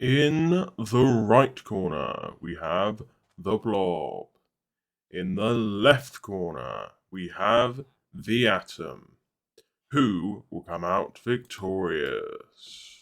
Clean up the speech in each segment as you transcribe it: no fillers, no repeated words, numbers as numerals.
In the right corner, we have the Blob. In the left corner, we have the Atom. Who will come out victorious?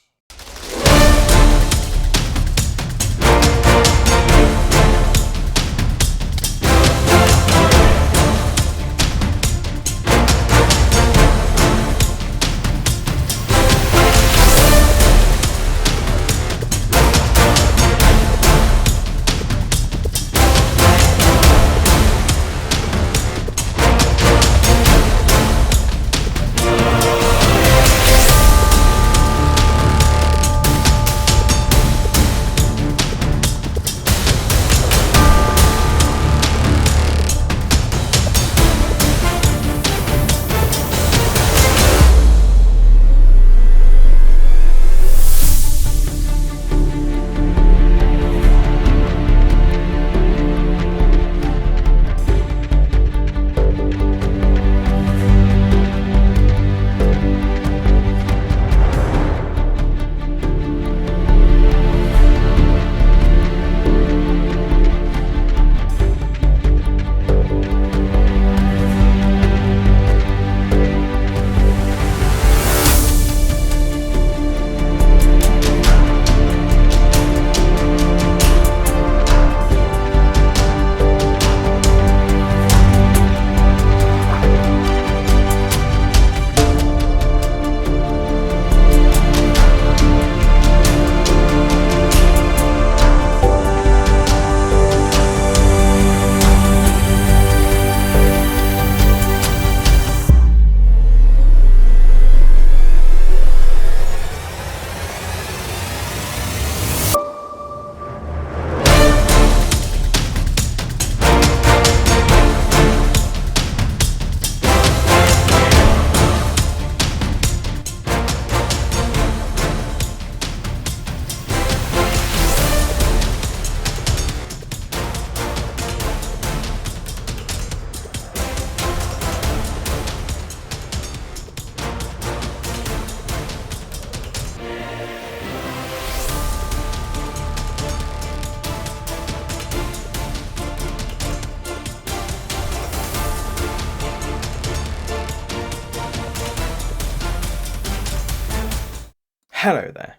Hello there,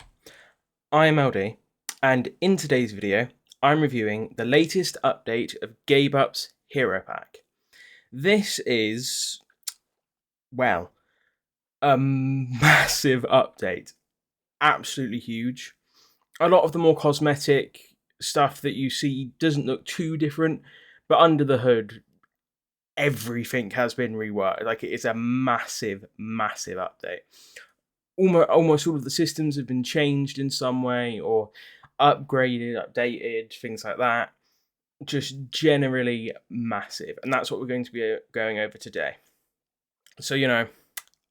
I'm LD, and in today's video, I'm reviewing the latest update of GabeUp's Heropack. This is, well, a massive update. Absolutely huge. A lot of the more cosmetic stuff that you see doesn't look too different, but under the hood, everything has been reworked. Like, it is a massive, massive update. Almost all of the systems have been changed in some way or upgraded, updated, things like that. Just generally massive. And that's what we're going to be going over today. So, I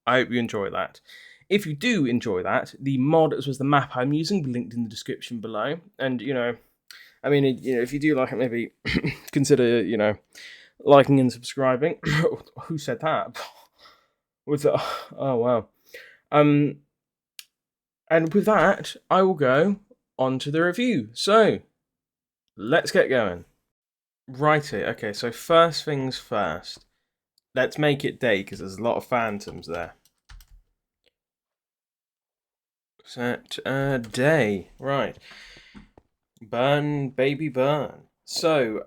hope you enjoy that. If you do enjoy that, the mod as well as the map I'm using will be linked in the description below. And, if you do like it, maybe consider, liking and subscribing. Who said that? Oh, wow. And with that, I will go on to the review. So, let's get going. Righty, okay, so first things first. Let's make it day, because there's a lot of phantoms there. Set day. Right. Burn, baby, burn. So,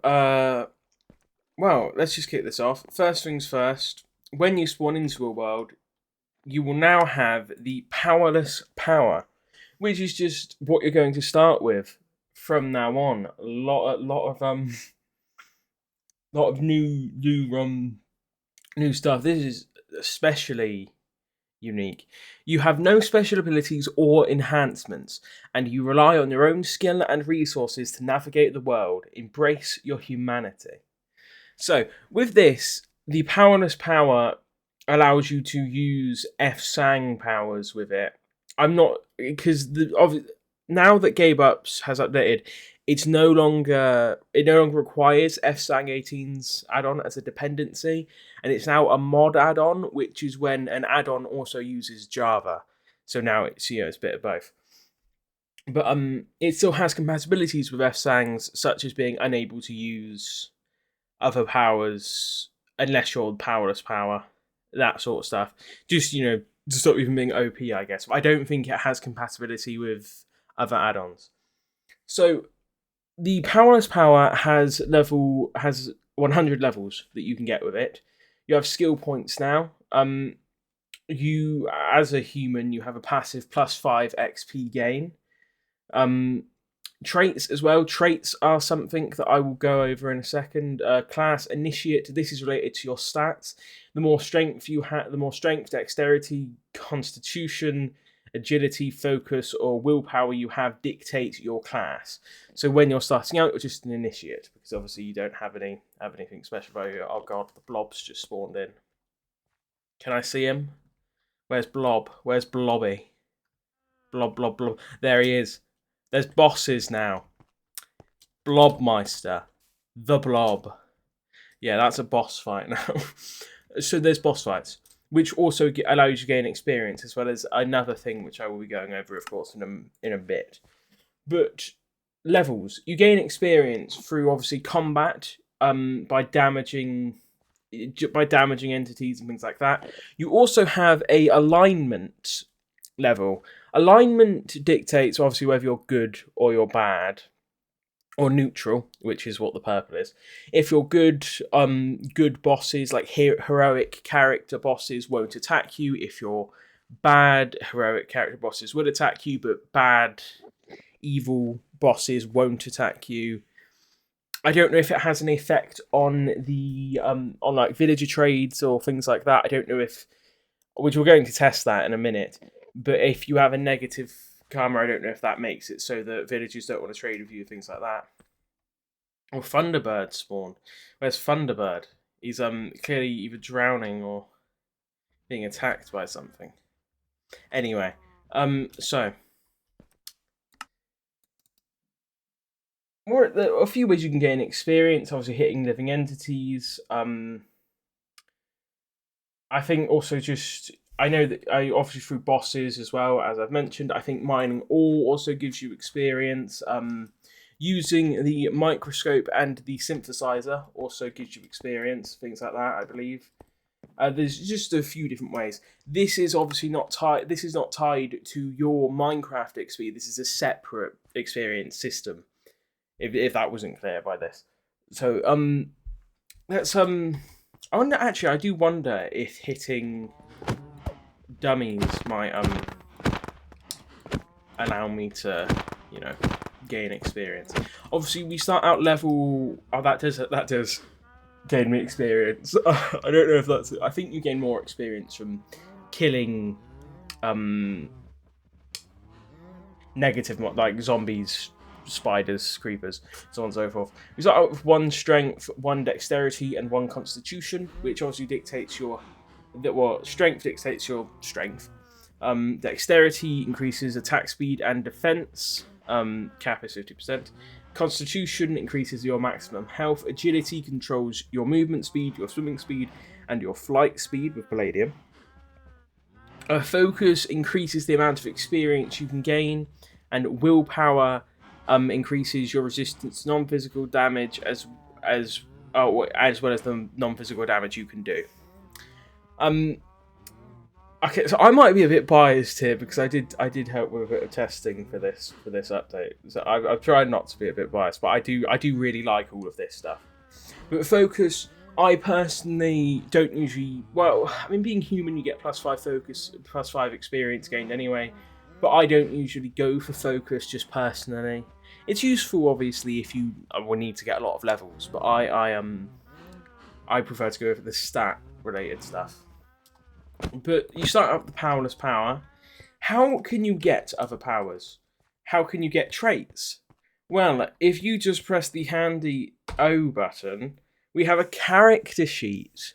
well, let's just kick this off. First things first. When you spawn into a world, you will now have the powerless power, which is just what you're going to start with from now on. A lot of new stuff. This is especially unique. You have no special abilities or enhancements, and you rely on your own skill and resources to navigate the world. Embrace your humanity. So, with this, the powerless power allows you to use F-Sang powers with it. I'm not, because now that GabeUp's has updated, it no longer requires F-Sang 18's add-on as a dependency, and it's now a mod add-on, which is when an add-on also uses Java. So now it's a bit of both. But it still has compatibilities with F-Sangs, such as being unable to use other powers unless you're powerless power, that sort of stuff. Just, to stop you from being OP, I guess. But I don't think it has compatibility with other add-ons. So the powerless power has 100 levels that you can get with it. You have skill points now. You, as a human, you have a passive +5 XP gain. Traits as well. Traits are something that I will go over in a second. Class Initiate. This is related to your stats. The more strength you have, the more strength, dexterity, constitution, agility, focus, or willpower you have dictates your class. So when you're starting out, you're just an initiate because obviously you don't have anything special about you. Oh god, the blob's just spawned in. Can I see him? Where's Blob? Where's Blobby? Blob, blob, blob. There he is. There's bosses now. Blobmeister. The Blob. Yeah, that's a boss fight now. So there's boss fights, which also allow you to gain experience, as well as another thing which I will be going over, of course, in a bit. But levels. You gain experience through, obviously, combat, by damaging entities and things like that. You also have a alignment level. Alignment dictates obviously whether you're good or you're bad, or neutral, which is what the purple is. If you're good, good bosses like heroic character bosses won't attack you. If you're bad, heroic character bosses will attack you, but bad, evil bosses won't attack you. I don't know if it has an effect on the on like villager trades or things like that. I don't know which we're going to test that in a minute. But if you have a negative karma, I don't know if that makes it so that villagers don't want to trade with you, things like that. Or Thunderbird spawn. Where's Thunderbird? He's clearly either drowning or being attacked by something. Anyway, so there are a few ways you can gain experience. Obviously, hitting living entities. I think also just. I know that I obviously through bosses as well, as I've mentioned. I think mining ore also gives you experience. Using the microscope and the synthesizer also gives you experience. Things like that, I believe. There's just a few different ways. This is obviously not tied. This is not tied to your Minecraft XP. This is a separate experience system. If that wasn't clear by this, so let's I wonder. Actually, I do wonder if hitting dummies might allow me to gain experience. Obviously we start out level that does gain me experience. I don't know if that's I think you gain more experience from killing negative like zombies, spiders, creepers, so on and so forth. We start out with 1 strength, 1 dexterity, and 1 constitution, which obviously dictates your strength dictates your strength. Dexterity increases attack speed and defense. Cap is 50%. Constitution increases your maximum health. Agility controls your movement speed, your swimming speed, and your flight speed with Palladium. Focus increases the amount of experience you can gain, and willpower increases your resistance to non-physical damage as well as the non-physical damage you can do. Okay, so I might be a bit biased here because I did help with a bit of testing for this update. So I've tried not to be a bit biased, but I do really like all of this stuff. But focus, I personally don't usually. Well, I mean, being human, you get +5 focus, +5 experience gained anyway. But I don't usually go for focus just personally. It's useful, obviously, if you will need to get a lot of levels. But I prefer to go for the stat related stuff. But you start out with the powerless power. How can you get other powers? How can you get traits? Well, if you just press the handy O button, we have a character sheet.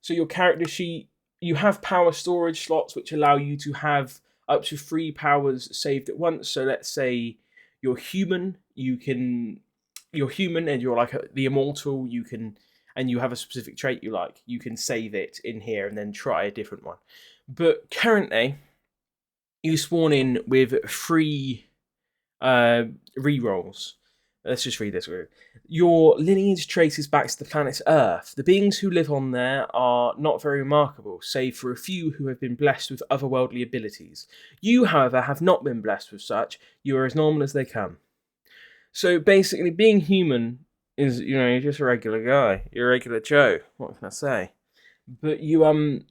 So your character sheet, you have power storage slots which allow you to have up to 3 powers saved at once. So let's say you're human, and you're like the Immortal, and you have a specific trait you like, you can save it in here and then try a different one. But currently, you spawn in with 3 Rerolls. Let's just read this through. Your lineage traces back to the planet Earth. The beings who live on there are not very remarkable, save for a few who have been blessed with otherworldly abilities. You, however, have not been blessed with such. You are as normal as they come. So basically, being human is, you're just a regular guy. You're a regular Joe. What can I say? But you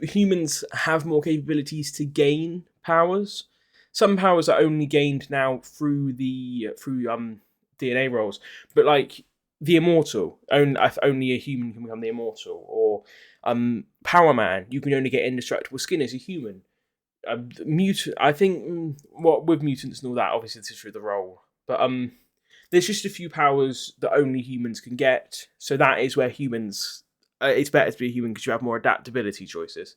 humans have more capabilities to gain powers. Some powers are only gained now through DNA rolls, but like the Immortal, only a human can become the Immortal, or Power Man, you can only get indestructible skin as a human. Mutant, I think, what with mutants and all that, obviously this is through the roll, but there's just a few powers that only humans can get, so that is where humans. It's better to be a human because you have more adaptability choices.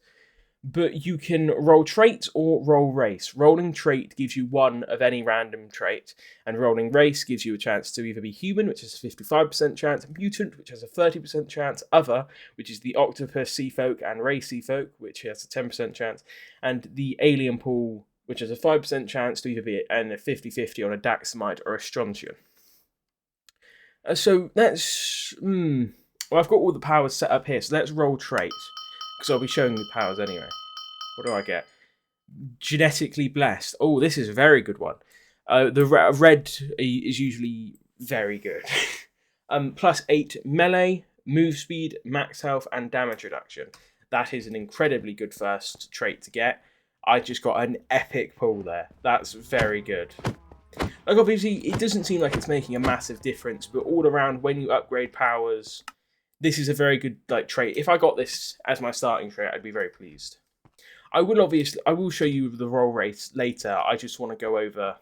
But you can roll trait or roll race. Rolling trait gives you one of any random trait, and rolling race gives you a chance to either be human, which has a 55% chance, mutant, which has a 30% chance, other, which is the octopus, Seafolk, and ray Seafolk, which has a 10% chance, and the alien pool, which has a 5% chance to either be a 50-50 on a Daxamite or a Strontian. So that's... Well, I've got all the powers set up here, so let's roll trait. Because I'll be showing the powers anyway. What do I get? Genetically blessed. Oh, this is a very good one. The red is usually very good. Plus 8 melee, move speed, max health, and damage reduction. That is an incredibly good first trait to get. I just got an epic pull there. That's very good. Like, obviously, it doesn't seem like it's making a massive difference, but all around, when you upgrade powers... This is a very good trait. If I got this as my starting trait, I'd be very pleased. I will show you the roll rate later. I just want to go over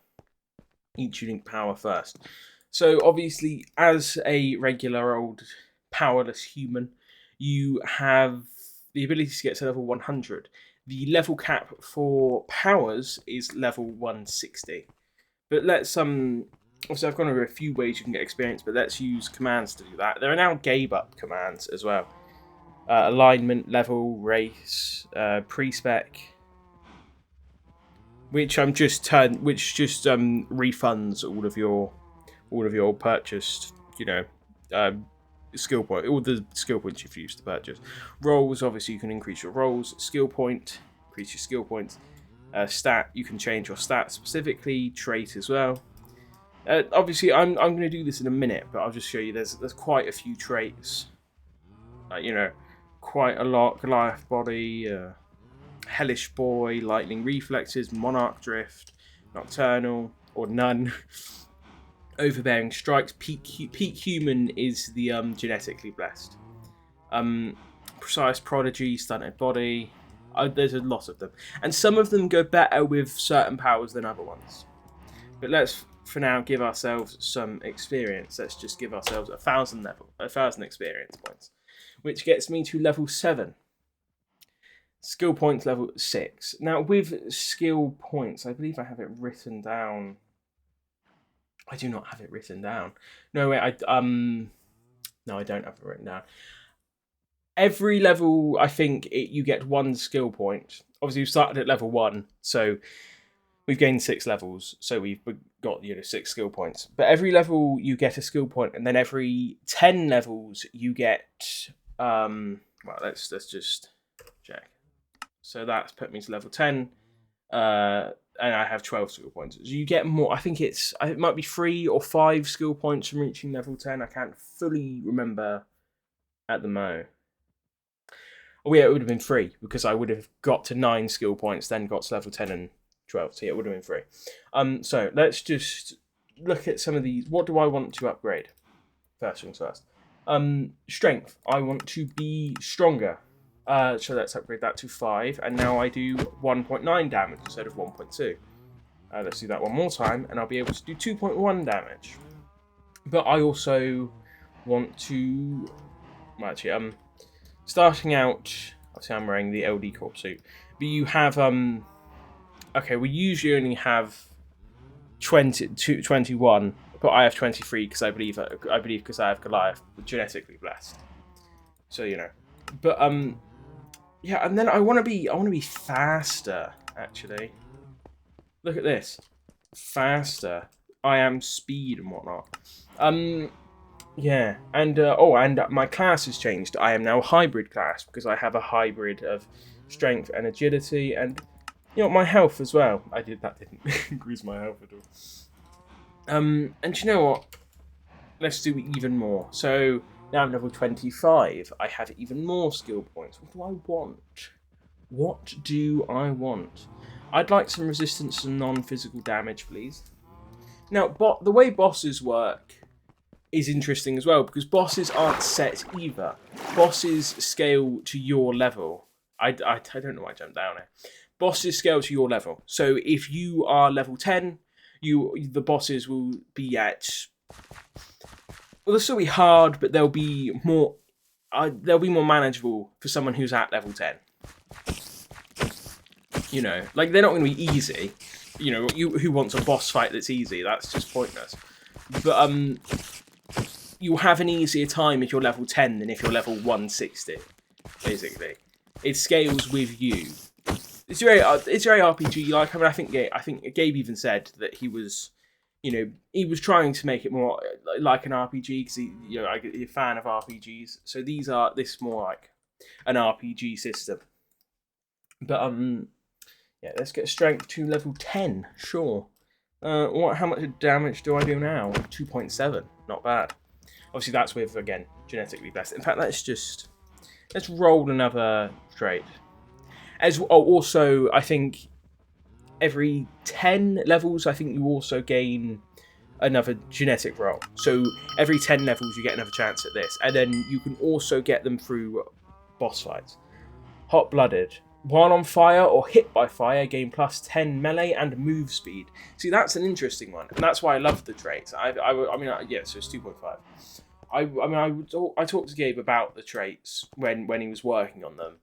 each unique power first. So obviously, as a regular old powerless human, you have the ability to get to level 100. The level cap for powers is level 160. But let's obviously, I've gone over a few ways you can get experience, but let's use commands to do that. There are now GabeUp commands as well. Alignment, level, race, pre-spec, which refunds all of your purchased, skill point, all the skill points you've used to purchase. Rolls, obviously, you can increase your rolls. Skill point, increase your skill points. Stat, you can change your stat specifically. Trait as well. Obviously, I'm going to do this in a minute, but I'll just show you. There's quite a few traits. Quite a lot. Goliath body, hellish boy, lightning reflexes, monarch drift, nocturnal or none. Overbearing strikes. Peak human is the genetically blessed. Precise prodigy, stunted body. There's a lot of them, and some of them go better with certain powers than other ones. But let's, for now, give ourselves some experience. Let's just give ourselves 1,000 experience points, which gets me to level 7. Skill points level 6. Now, with skill points, I believe I have it written down. I do not have it written down. No, wait, no, I don't have it written down. Every level, I think you get 1 skill point. Obviously, we've started at level 1, so we've gained 6 levels, so we've got 6 skill points. But every level you get a skill point, and then every 10 levels you get. Well, let's just check. So that's put me to level 10, and I have 12 skill points. So you get more. I think it might be 3 or 5 skill points from reaching level 10. I can't fully remember at the moment. Oh yeah, it would have been 3 because I would have got to 9 skill points, then got to level 10 and 12. So yeah, it would have been 3. So let's just look at some of these. What do I want to upgrade? First things first. Strength. I want to be stronger. So let's upgrade that to 5, and now I do 1.9 damage instead of 1.2. Let's do that one more time, and I'll be able to do 2.1 damage. But I also want to... Well, actually, starting out, obviously I'm wearing the LD Corp suit, but you have, okay, we usually only have 21, but I have 23 because I believe because I have Goliath, genetically blessed. So, but, yeah, and then I want to be faster, actually. Look at this. faster. I am speed and whatnot. Yeah, and and my class has changed. I am now a hybrid class because I have a hybrid of strength and agility, and my health as well. That didn't increase my health at all. And you know what? Let's do even more. So now I'm level 25. I have even more skill points. What do I want? What do I want? I'd like some resistance and non-physical damage, please. Now, the way bosses work is interesting as well, because bosses aren't set either. Bosses scale to your level. I don't know why I jumped down here. Bosses scale to your level. So if you are level 10, the bosses will be at... Well, they'll still be hard, but they'll be more manageable for someone who's at level 10. Like, they're not going to be easy. Who wants a boss fight that's easy? That's just pointless. But you'll have an easier time if you're level 10 than if you're level 160, basically. It scales with you. It's very RPG-like. I mean, I think Gabe even said that he was trying to make it more like an RPG because he's a fan of RPGs. So this is more like an RPG system. But yeah, let's get strength to level 10. Sure. How much damage do I do now? 2.7. Not bad. Obviously, that's with, again, genetically blessed. In fact, let's roll another trait. Also, I think every 10 levels, I think you also gain another genetic roll. So every 10 levels, you get another chance at this. And then you can also get them through boss fights. Hot-blooded. While on fire or hit by fire, gain plus 10 melee and move speed. See, that's an interesting one. And that's why I love the traits. So it's 2.5. I talked to Gabe about the traits when he was working on them,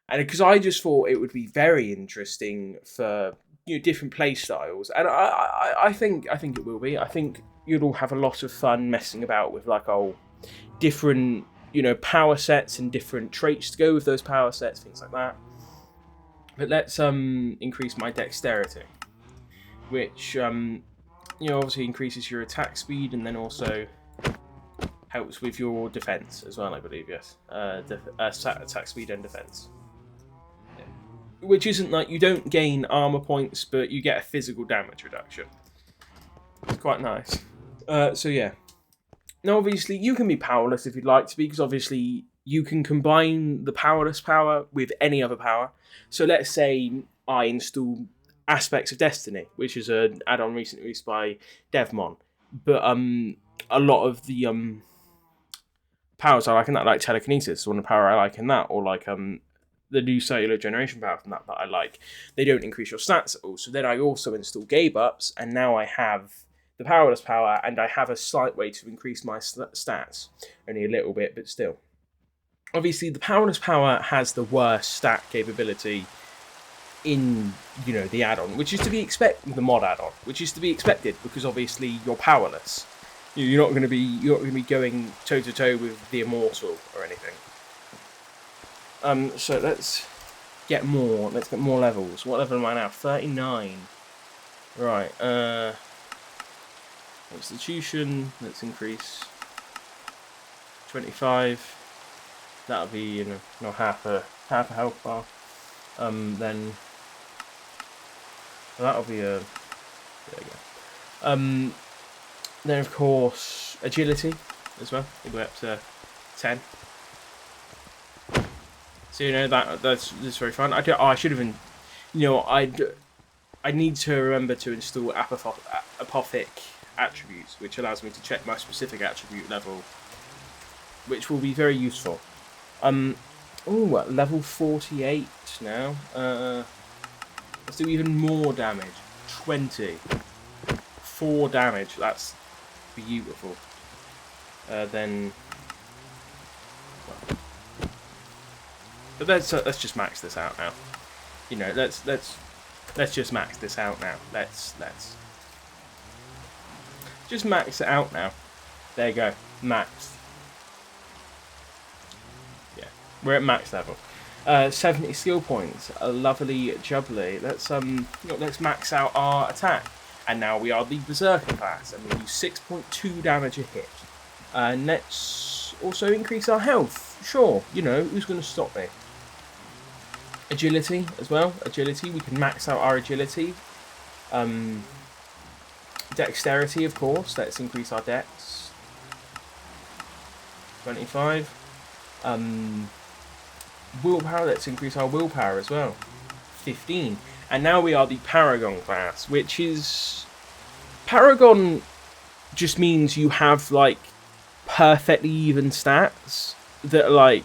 and because I just thought it would be very interesting for different play styles, and I think it will be. I think you'll all have a lot of fun messing about with different power sets and different traits to go with those power sets, things like that. But let's increase my dexterity, which obviously increases your attack speed and then also helps with your defense as well, I believe, yes. Attack speed and defense. Yeah. Which isn't like you don't gain armor points, but you get a physical damage reduction. It's quite nice. So yeah. Now, obviously, you can be powerless if you'd like to be, because obviously you can combine the powerless power with any other power. So let's say I install Aspects of Destiny, which is an add-on recently released by Devmon. But a lot of the powers I like in that, like telekinesis, one of the power I like in that, or like the new cellular generation power from that I like, they don't increase your stats at all. So then I also install GabeUp's, and now I have the powerless power, and I have a slight way to increase my stats. Only a little bit, but still. Obviously, the powerless power has the worst stat capability in the add-on, which is to be expected, the mod add-on, which is to be expected because obviously you're powerless. You're not going to be going toe to toe with the Immortal or anything. So let's get more. Let's get more levels. What level am I now? 39. Right. Constitution. Let's increase. 25. That'll be half a health bar. Then that'll be a. There we go. Then of course agility as well. We'll go up to 10. So that's very fun. I should have been, I need to remember to install apophic attributes, which allows me to check my specific attribute level, which will be very useful. Level 48 now. Let's do even more damage. 20. 4 damage. That's beautiful. Then. But let's just max this out now. Let's just max this out now. Let's just max it out now. There you go. Max. Yeah, we're at max level. 70 skill points. A lovely jubbly. Let's max out our attack. And now we are the Berserker class, and we do 6.2 damage a hit. And let's also increase our health. Sure, you know, who's going to stop me? Agility as well. Agility, we can max out our agility. Dexterity, of course. Let's increase our dex. 25. Willpower, let's increase our willpower as well. 15. And now we are the Paragon class, which is... Paragon just means you have, like, perfectly even stats that are, like...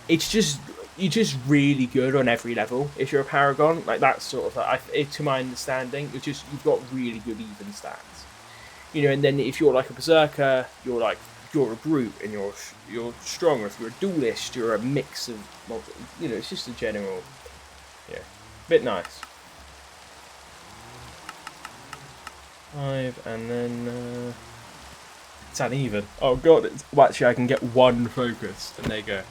It's just... You're just really good on every level if you're a Paragon. Like, that's sort of... to my understanding, you've got really good even stats. You know, and then if you're, like, a Berserker, you're a brute and you're strong. Or if you're a duelist, you're a mix of... You know, it's just a general... Yeah. Bit nice. 5, and then... it's uneven. Oh, God. Well, actually, I can get one focus, and there you go.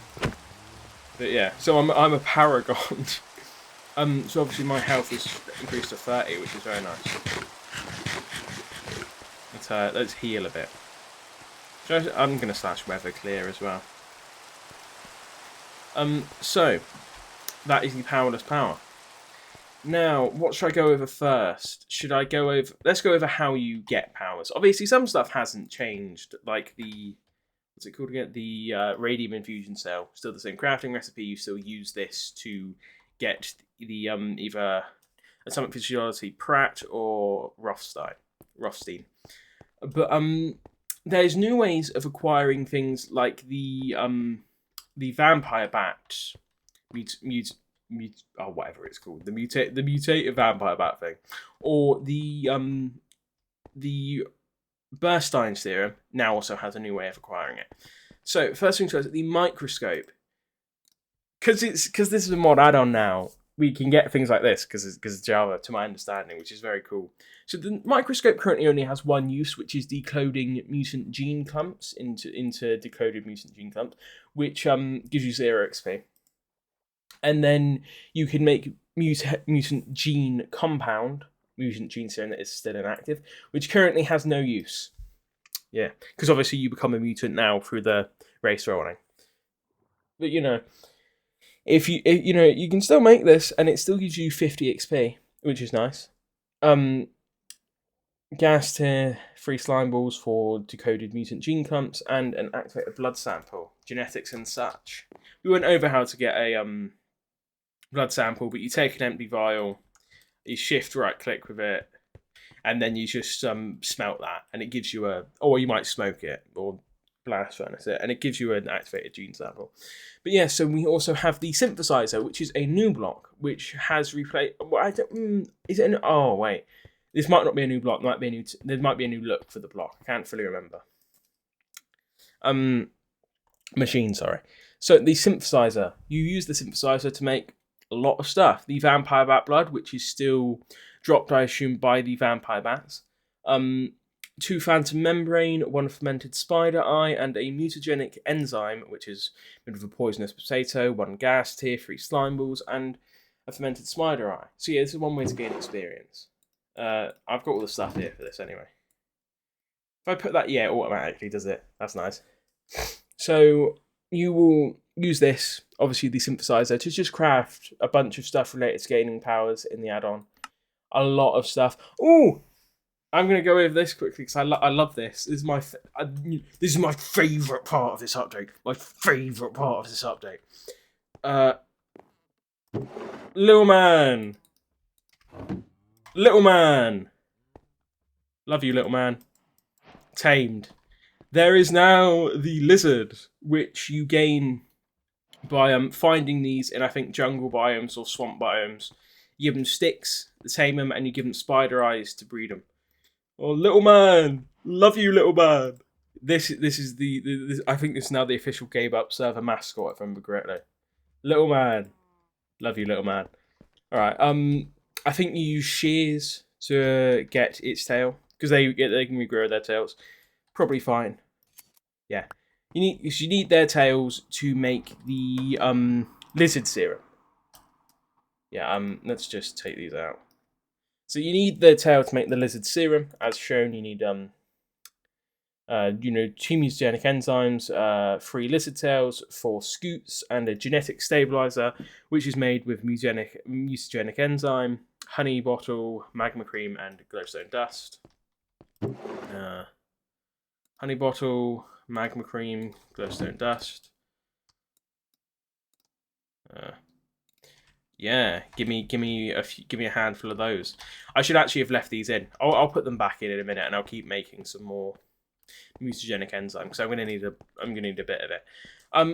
But yeah, so I'm a Paragon. So obviously my health is increased to 30, which is very nice. Let's heal a bit. So I'm gonna slash weather clear as well. So that is the powerless power. Now, what should I go over first? Should I go over? Let's go over how you get powers. Obviously, some stuff hasn't changed, like the. What's it called again? The radium infusion cell. Still the same crafting recipe. You still use this to get the either atomic physiology Pratt or Rothstein. But there's new ways of acquiring things like the vampire bat, whatever it's called, the mutated vampire bat thing, or the Bernstein's theorem now also has a new way of acquiring it. So first things first, the microscope, because this is a mod add-on now, we can get things like this because it's Java, to my understanding, which is very cool. So the microscope currently only has one use, which is decoding mutant gene clumps into decoded mutant gene clumps, which gives you 0 XP. And then you can make mutant gene compound. Mutant gene serum that is still inactive, which currently has no use. Yeah, because obviously you become a mutant now through the race rolling. But you know, if you know, you can still make this, and it still gives you 50 XP, which is nice. Gas tier, 3 slime balls for decoded mutant gene clumps, and an activated blood sample, genetics and such. We went over how to get a blood sample, but you take an empty vial. You shift right click with it, and then you just smelt that, and it gives you or you might smoke it or blast furnace it, and it gives you an activated gene sample. But yeah, so we also have the synthesizer, which is a new block, which has replaced. Is it? Oh wait, this might not be a new block. There might be a new look for the block. I can't fully remember. Machine, sorry. So the synthesizer, you use the synthesizer to make a lot of stuff. The vampire bat blood, which is still dropped, I assume, by the vampire bats. 2 phantom membrane, 1 fermented spider eye, and a mutagenic enzyme, which is made of a poisonous potato, 1 gas tier, 3 slime balls, and a fermented spider eye. So yeah, this is one way to gain experience. I've got all the stuff here for this anyway. If I put that, yeah, it automatically does it. That's nice. So you will use this, obviously the synthesizer, to just craft a bunch of stuff related to gaining powers in the add-on. A lot of stuff. Ooh! I'm going to go over this quickly because I love this. This is my favourite part of this update. Little man. Love you, little man. Tamed. There is now the lizard, which you gain by finding these in, I think, jungle biomes or swamp biomes. You give them sticks to tame them, and you give them spider eyes to breed them. Oh, little man, love you, little man. This is the I think this is now the official GabeUp's server mascot, if I remember correctly. Little man, love you, little man. All right. I think you use shears to get its tail because they can regrow their tails. Probably fine. Yeah. You need their tails to make the lizard serum. Yeah, let's just take these out. So you need the tail to make the lizard serum, as shown. You need 2 mutagenic enzymes, 3 lizard tails, 4 scoots, and a genetic stabilizer, which is made with mutagenic enzyme, honey bottle, magma cream, and glowstone dust. Honey bottle, magma cream, glowstone dust. Yeah, give me a handful of those. I should actually have left these in. I'll put them back in a minute, and I'll keep making some more mutagenic enzyme because I'm gonna need a bit of it.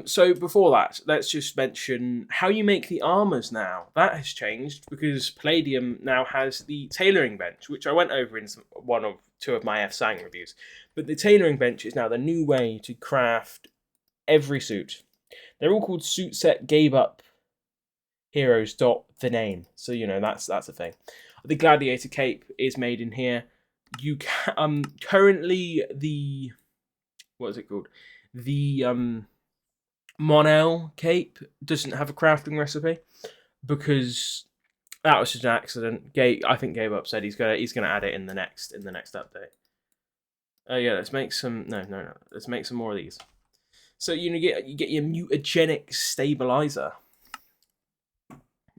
So before that, let's just mention how you make the armors now. That has changed because Palladium now has the tailoring bench, which I went over in one or two of my F-Sang reviews. But the tailoring bench is now the new way to craft every suit. They're all called suit set GabeUp heroes. The name, so that's a thing. The gladiator cape is made in here. You can currently the Monel cape doesn't have a crafting recipe because that was just an accident. I think GabeUp said he's gonna add it in the next update. Yeah, let's make some. No. Let's make some more of these. So you get your mutagenic stabilizer.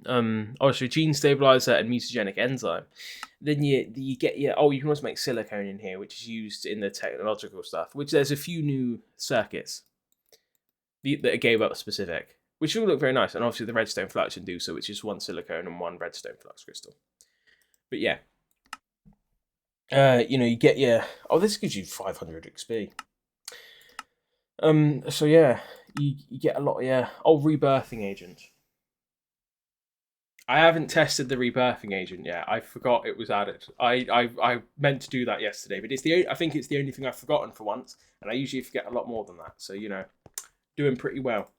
Obviously gene stabilizer and mutagenic enzyme. Then you get your you can also make silicone in here, which is used in the technological stuff. Which there's a few new circuits that are GabeUp specific, which all look very nice. And obviously the redstone flux inducer, which is 1 silicone and 1 redstone flux crystal. But yeah, you get your this gives you 500 XP. So yeah, you get a lot of your rebirthing agent. I haven't tested the rebirthing agent yet. I forgot it was added. I meant to do that yesterday, but I think it's the only thing I've forgotten for once, and I usually forget a lot more than that. So doing pretty well.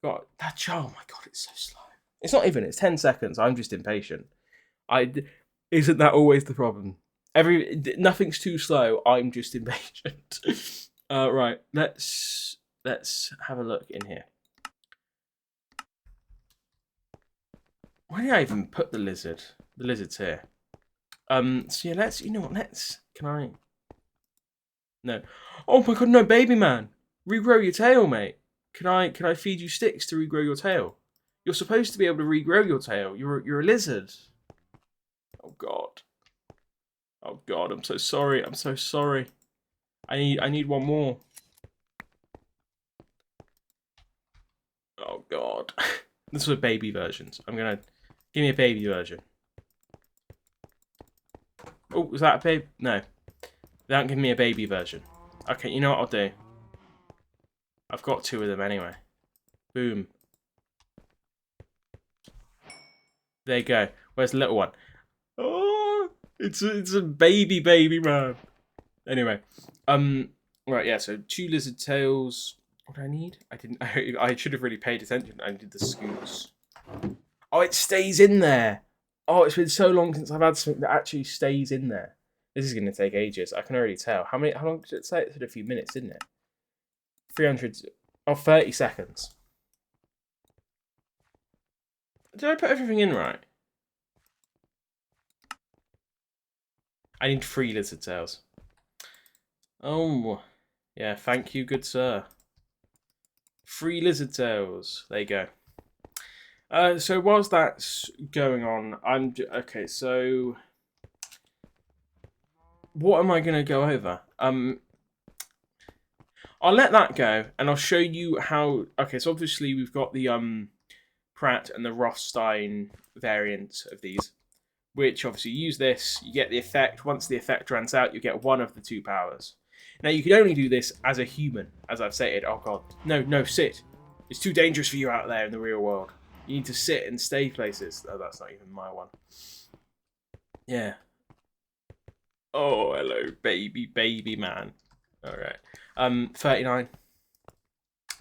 God, oh my god, it's so slow. It's not even. It's 10 seconds. I'm just impatient. Isn't that always the problem? Nothing's too slow. I'm just impatient. Right. Let's have a look in here. Why did I even put the lizard? The lizard's here. So yeah, can I? No. Oh my god, no, baby man. Regrow your tail, mate. Can I feed you sticks to regrow your tail? You're supposed to be able to regrow your tail. You're a lizard. Oh god. Oh god, I'm so sorry. I'm so sorry. I need one more. Oh god. This was baby versions. Give me a baby version. Oh, was that a baby? No. They don't give me a baby version. Okay, you know what I'll do? I've got 2 of them anyway. Boom. There you go. Where's the little one? Oh, it's a baby man. Anyway, right, yeah. So 2 lizard tails. What do I need? I should have really paid attention. I needed the scoots. Oh, it stays in there. Oh, it's been so long since I've had something that actually stays in there. This is going to take ages. I can already tell. How long did it say? It said a few minutes, didn't it? 30 seconds. Did I put everything in right? I need 3 lizard tails. Oh, yeah. Thank you, good sir. 3 lizard tails. There you go. So whilst that's going on, okay. So what am I going to go over? I'll let that go, and I'll show you how. Okay, so obviously we've got the Pratt and the Rothstein variant of these, which obviously use this. You get the effect. Once the effect runs out, you get 1 of the 2 powers. Now you can only do this as a human, as I've stated. Oh god, no, sit. It's too dangerous for you out there in the real world. You need to sit and stay places. Oh, that's not even my one. Yeah. Oh, hello, baby man. All right. 39.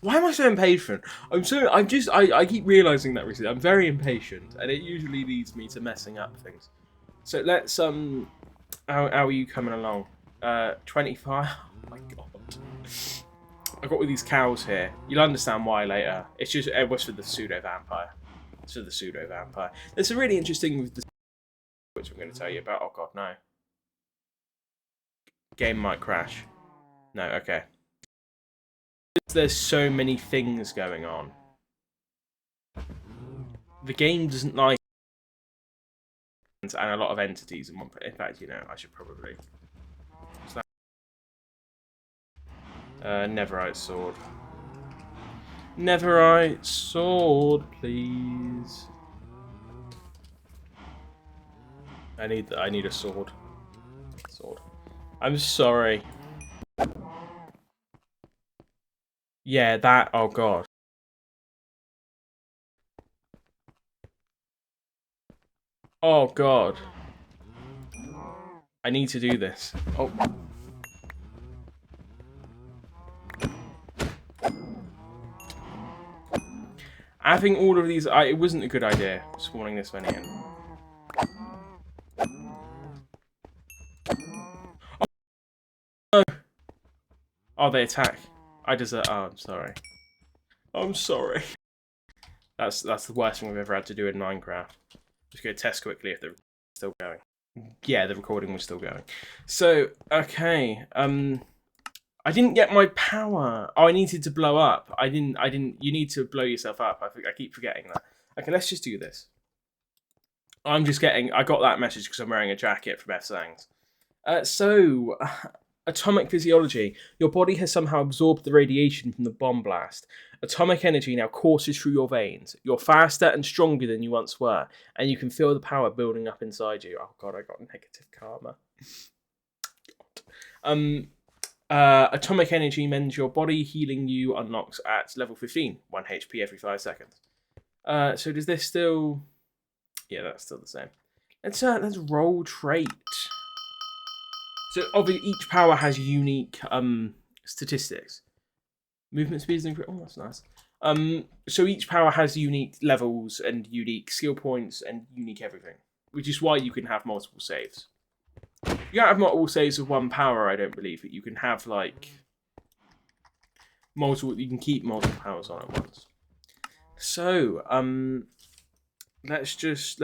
Why am I so impatient? I keep realizing that recently. I'm very impatient, and it usually leads me to messing up things. So let's how are you coming along? 25. Oh my god. I've got all these cows here. You'll understand why later. It was for the Pseudo-Vampire. It's for the Pseudo-Vampire. There's some really interesting with the which I'm going to tell you about. Oh god, no. Game might crash. No, okay. There's so many things going on. The game doesn't like and a lot of entities in one. In fact, you know, I should probably. Netherite sword. Netherite sword, please. I need a sword. Sword. I'm sorry. Yeah, that. Oh god. Oh god. I need to do this. Oh. Having all of these, it wasn't a good idea spawning this many in. Oh, no. Oh, they attack. I deserve. Oh, I'm sorry. I'm sorry. That's the worst thing we've ever had to do in Minecraft. Just go test quickly if they're still going. Yeah, the recording was still going. So, okay. I didn't get my power. Oh, I needed to blow up. I didn't. You need to blow yourself up. I keep forgetting that. Okay, let's just do this. I got that message because I'm wearing a jacket from F-Sangs. So, atomic physiology. Your body has somehow absorbed the radiation from the bomb blast. Atomic energy now courses through your veins. You're faster and stronger than you once were, and you can feel the power building up inside you. Oh god, I got negative karma. Atomic energy mends your body, healing you unlocks at level 15, 1 HP every 5 seconds. So does this still... Yeah, that's still the same. Let's roll trait. So obviously each power has unique statistics. Movement speed is increased. Oh, that's nice. So each power has unique levels and unique skill points and unique everything, which is why you can have multiple saves. You can't have multiple saves of one power, I don't believe, but you can have like multiple. You can keep multiple powers on at once. So, let's just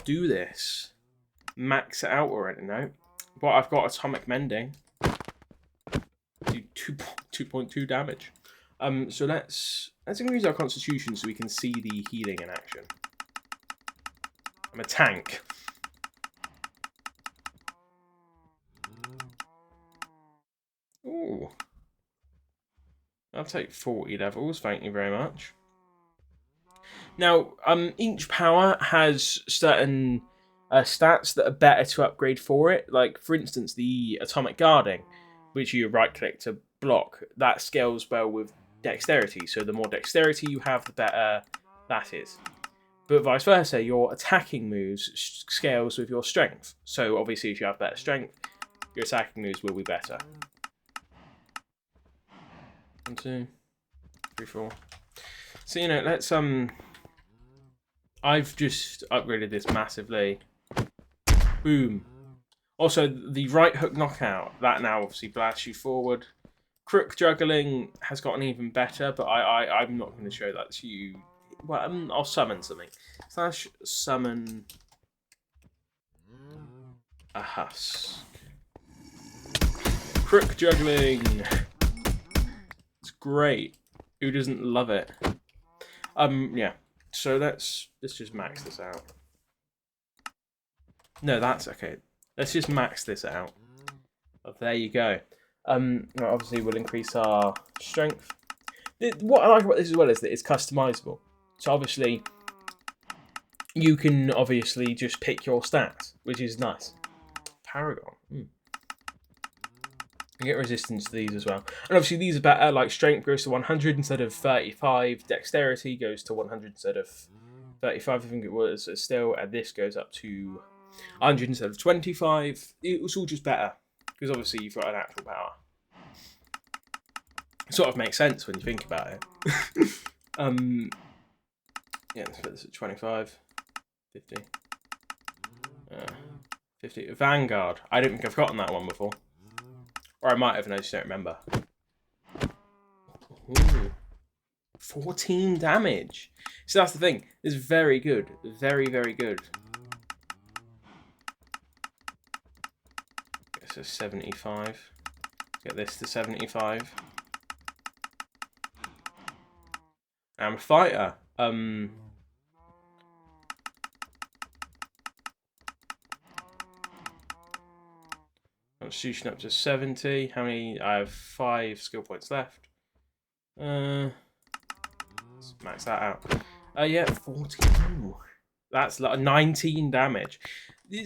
do this. Max it out already, no? But I've got atomic mending. Do 2.2 damage. So let's increase our constitution so we can see the healing in action. I'm a tank. Ooh. I'll take 40 levels, thank you very much. Now, each power has certain stats that are better to upgrade for it. Like, for instance, the atomic guarding, which you right-click to block, that scales well with dexterity. So the more dexterity you have, the better that is. But vice versa, your attacking moves scales with your strength. So obviously, if you have better strength, your attacking moves will be better. 1, 2, 3, 4. So, you know, let's, I've just upgraded this massively. Boom. Also, the right hook knockout, that now obviously blasts you forward. Crook juggling has gotten even better, but I'm not going to show that to you. Well, I'll summon something. Slash summon a husk. Crook juggling. It's great. Who doesn't love it? Yeah. So let's just max this out. No, that's okay. Let's just max this out. Oh, there you go. Obviously we'll increase our strength. What I like about this as well is that it's customizable. So obviously you can obviously just pick your stats, which is nice. Paragon. You get resistance to these as well. And obviously these are better, like strength goes to 100 instead of 35, dexterity goes to 100 instead of 35, I think it was, still, and this goes up to 100 instead of 25. It was all just better, because obviously you've got an actual power. It sort of makes sense when you think about it. Yeah, let's put this at 25, 50. 50. Vanguard. I don't think I've gotten that one before. Or I might have, and I just don't remember. Ooh. 14 damage. So that's the thing. It's very good. Very, very good. So 75. Get this to 75. I'm a fighter. Constitution up to 70. How many? I have 5 skill points left. Let's max that out. Yeah, 42. That's like 19 damage.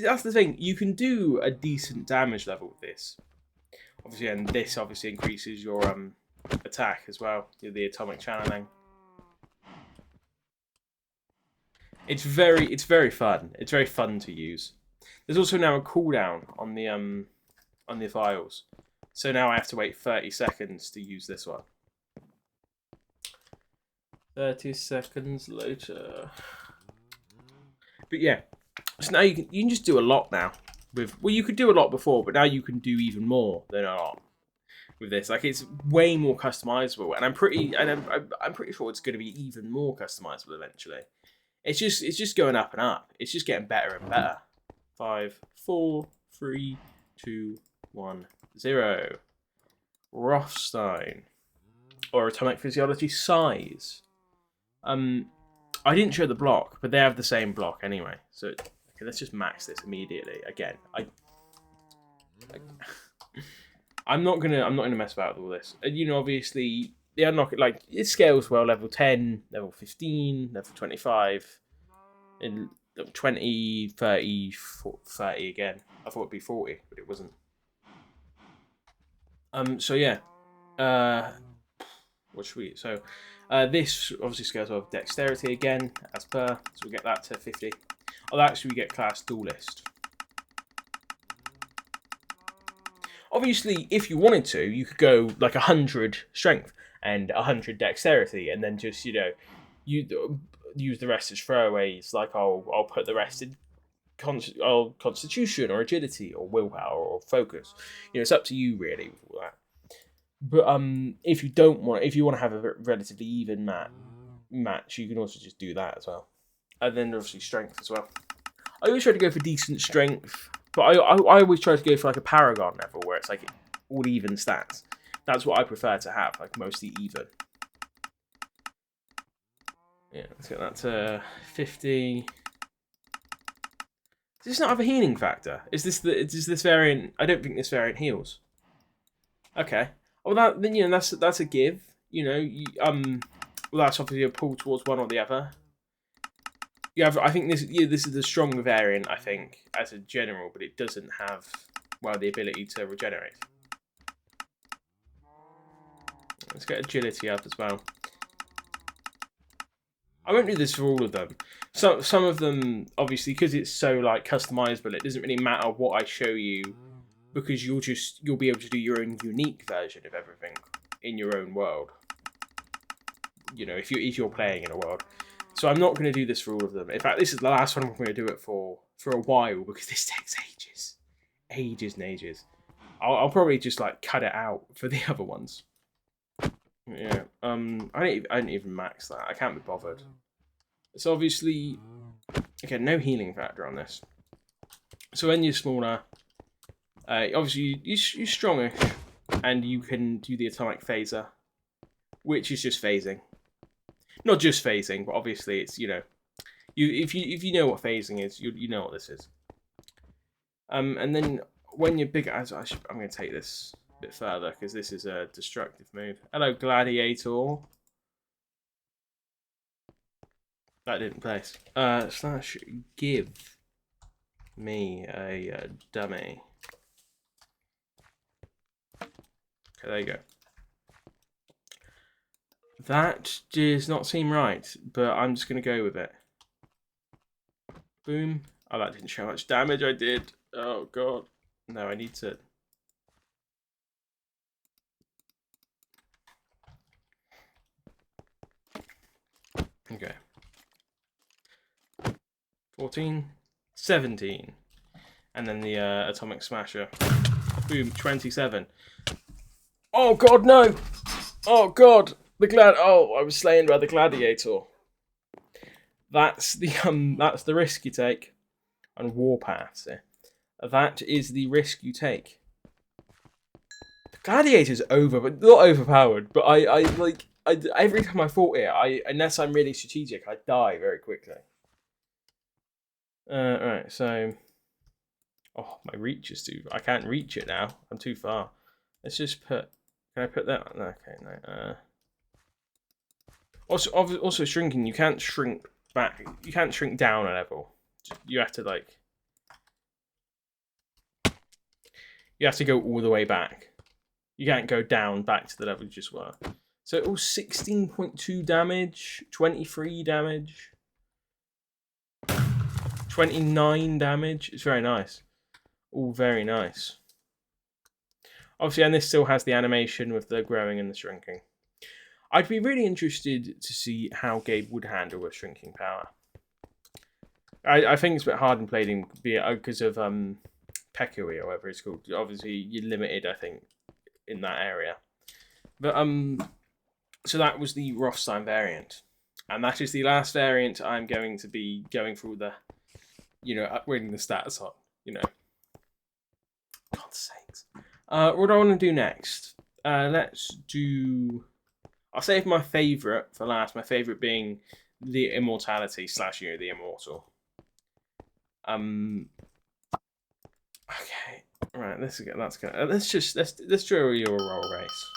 That's the thing. You can do a decent damage level with this. Obviously, and this obviously increases your attack as well. The atomic channeling. It's very fun. It's very fun to use. There's also now a cooldown on the vials, so now I have to wait 30 seconds to use this one. 30 seconds later. But yeah, so now you can just do a lot now. Well, you could do a lot before, but now you can do even more than a lot with this. Like, it's way more customizable, and I'm pretty sure it's going to be even more customizable eventually. It's just going up and up. It's just getting better and better. 5, 4, 3, 2, 1, 0. Rothstein, or atomic physiology size. I didn't show the block, but they have the same block anyway. So okay, let's just max this immediately. Again, I'm not gonna mess about with all this. And obviously the unlock it scales well. Level 10, level 15, level 25, and 20, 30, 30 again. I thought it'd be 40, but it wasn't. So yeah. What should we? So this obviously scales off dexterity again, as per. So we get that to 50. Oh, actually we get class duelist. Obviously, if you wanted to, you could go like 100 strength and 100 dexterity, and then just you use the rest as throwaways. Like I'll put the rest in constitution or agility or willpower or focus. It's up to you really with all that. But if you want to have a relatively even match, you can also just do that as well. And then obviously strength as well. I always try to go for decent strength, but I always try to go for like a paragon level where it's like all even stats. That's what I prefer to have, like mostly even. Yeah, let's get that to 50. Does this not have a healing factor? Is this variant? I don't think this variant heals. Okay. Well, that's a give. Well, that's obviously a pull towards one or the other. I think this is the stronger variant. I think as a general, but it doesn't have the ability to regenerate. Let's get agility up as well. I won't do this for all of them. Some of them, obviously, because it's so customizable, it doesn't really matter what I show you, because you'll be able to do your own unique version of everything in your own world. If you're playing in a world. So I'm not going to do this for all of them. In fact, this is the last one I'm going to do it for a while, because this takes ages and ages. I'll probably just cut it out for the other ones. Yeah. I didn't even max that. I can't be bothered. So obviously, okay, no healing factor on this. So when you're smaller, obviously you're stronger, and you can do the atomic phaser, which is just phasing. Not just phasing, but obviously it's if you know what phasing is, you know what this is. And then when you're bigger, I'm going to take this a bit further because this is a destructive move. Hello, Gladiator. That didn't place. Slash give me a dummy. Okay, there you go. That does not seem right, but I'm just going to go with it. Boom. Oh, that didn't show how much damage I did. Oh, God. No, I need to... Okay. 14, 17. And then the Atomic Smasher. Boom, 27. Oh, God, no! Oh, God! I was slain by the Gladiator. That's the risk you take on warpaths. That is the risk you take. Gladiator's but not overpowered. But I like every time I fought it, unless I'm really strategic, I die very quickly. Right, so oh, my reach is too. I can't reach it now. I'm too far. Let's just put. Can I put that? Okay, no. Also shrinking. You can't shrink back. You can't shrink down a level. You have to like. You have to go all the way back. You can't go down back to the level you just were. So it was 16.2 damage, 23 damage, 29 damage. It's very nice. All very nice. Obviously, and this still has the animation with the growing and the shrinking. I'd be really interested to see how Gabe would handle a shrinking power. I think it's a bit hard in Palladium because of Pekui or whatever it's called. Obviously, you're limited, I think, in that area. But so that was the Rothstein variant, and that is the last variant I'm going to be going through the, upgrading the stats on. God's sakes. What do I want to do next? Let's do. I'll save my favourite for last. My favourite being the Immortality / the Immortal. Okay. Right. Let's do your roll race.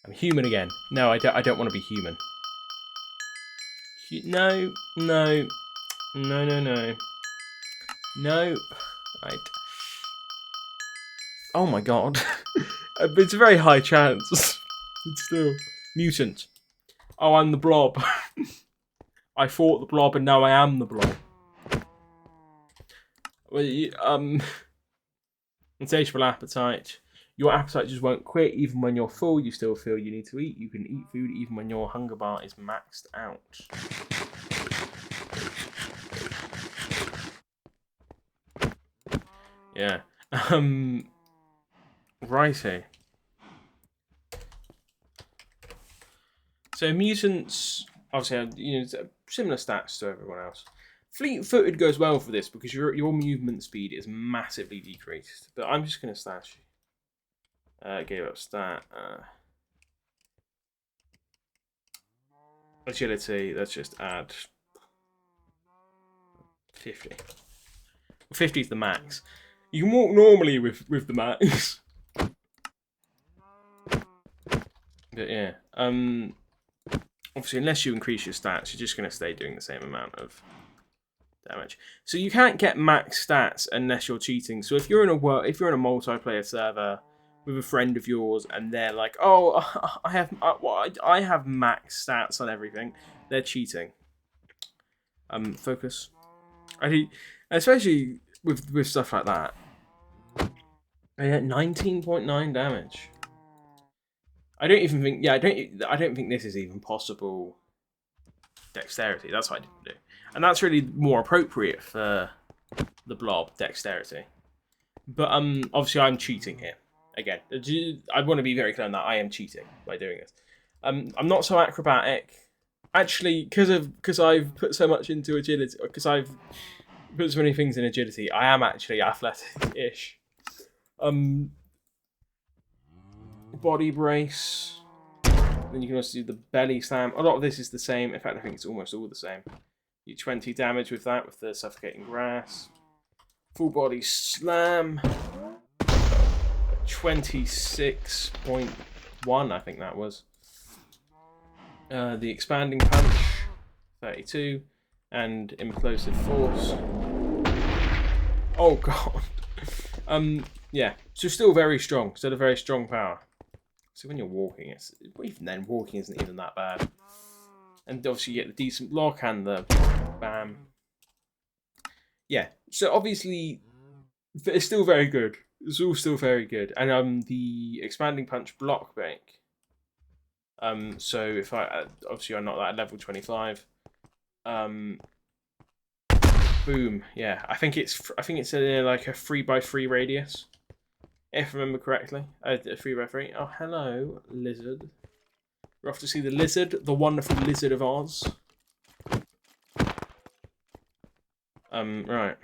I'm human again. No, I don't want to be human. No. Right. Oh my god. It's a very high chance. It's still mutant. Oh, I'm the Blob. I fought the Blob and now I am the Blob. Well, insatiable appetite. Your appetite just won't quit. Even when you're full, you still feel you need to eat. You can eat food even when your hunger bar is maxed out. Yeah. Righty. So mutants, obviously, similar stats to everyone else. Fleet-footed goes well for this because your movement speed is massively decreased. But I'm just going to stash. GabeUp's stat. Agility. Let's just add 50. 50 is the max. You can walk normally with the max. But yeah. Obviously, unless you increase your stats, you're just going to stay doing the same amount of damage. So you can't get max stats unless you're cheating. So if you're in a multiplayer server with a friend of yours and they're like, "Oh, I have max stats on everything," they're cheating. Focus. Especially with stuff like that. I get 19.9 damage. I don't think this is even possible. Dexterity. That's what I didn't do, and that's really more appropriate for the Blob. Dexterity. But obviously I'm cheating here. Again, I want to be very clear on that. I am cheating by doing this. I'm not so acrobatic. Actually, because I've put so much into agility, because I've put so many things in agility, I am actually athletic-ish. Body brace. Then you can also do the belly slam. A lot of this is the same. In fact, I think it's almost all the same. You 20 damage with that, with the suffocating grass. Full body slam. 26.1, I think that was. The expanding punch, 32, and implosive force. Oh god. Yeah. So still very strong. Still a very strong power. So when you're walking, even then walking isn't even that bad. And obviously you get the decent block and the bam. Yeah. So obviously it's still very good. It's all still very good. And the expanding punch block break. So if obviously I'm not at level 25. Boom. Yeah. I think it's like a 3x3 radius. If I remember correctly. 3x3. Oh, hello, lizard. We're off to see the lizard, the wonderful Lizard of Oz. Right.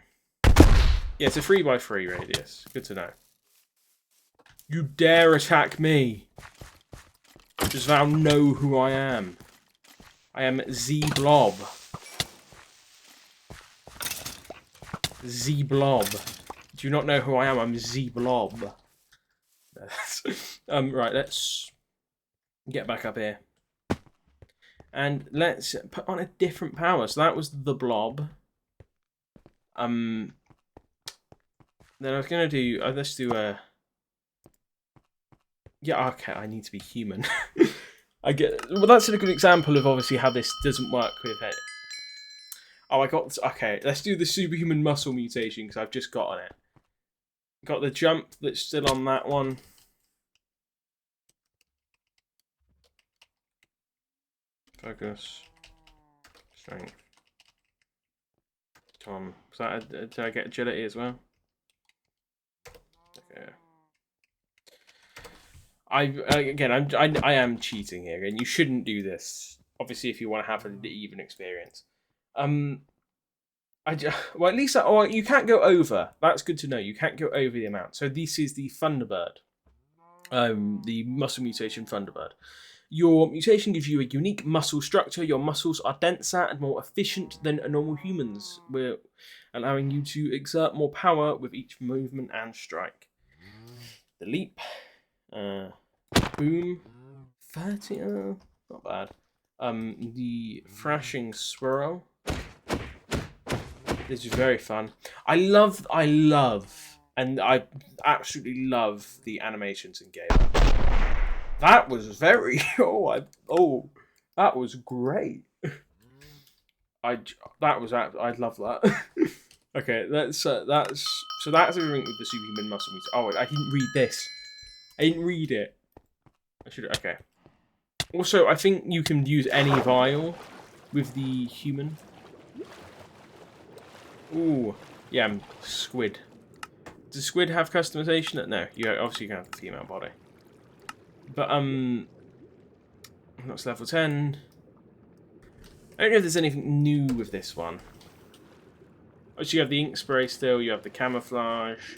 Yeah, it's a 3x3 radius. Good to know. You dare attack me? Does thou know who I am? I am Z-Blob. Z-Blob. Do you not know who I am? I'm Z-Blob. Right, let's get back up here. And let's put on a different power. So that was the Blob. Then I was going to do... let's do a... Yeah, okay, I need to be human. I get... Well, that's a good example of, obviously, how this doesn't work with it. Oh, I got... Okay, let's do the superhuman muscle mutation, because I've just got on it. Got the jump that's still on that one. Focus. Strength. Tom. Did I get agility as well? Okay. I am cheating here, and you shouldn't do this. Obviously, if you want to have an even experience. Well, at least you can't go over. That's good to know. You can't go over the amount. So this is the Thunderbird. The muscle mutation Thunderbird. Your mutation gives you a unique muscle structure. Your muscles are denser and more efficient than a normal human's, allowing you to exert more power with each movement and strike. The leap. Boom. 30. Not bad. The thrashing swirl. This is very fun. I love, and I absolutely love the animations in GabeUp's. That was very... that was great. I love that. Okay, that's everything with the superhuman muscle meter. Oh, I didn't read this. I didn't read it. I should. Okay. Also, I think you can use any vial with the human. Ooh, yeah, squid. Does squid have customization? No, obviously you can have the female body. But that's level 10. I don't know if there's anything new with this one. Obviously, you have the ink spray still. You have the camouflage,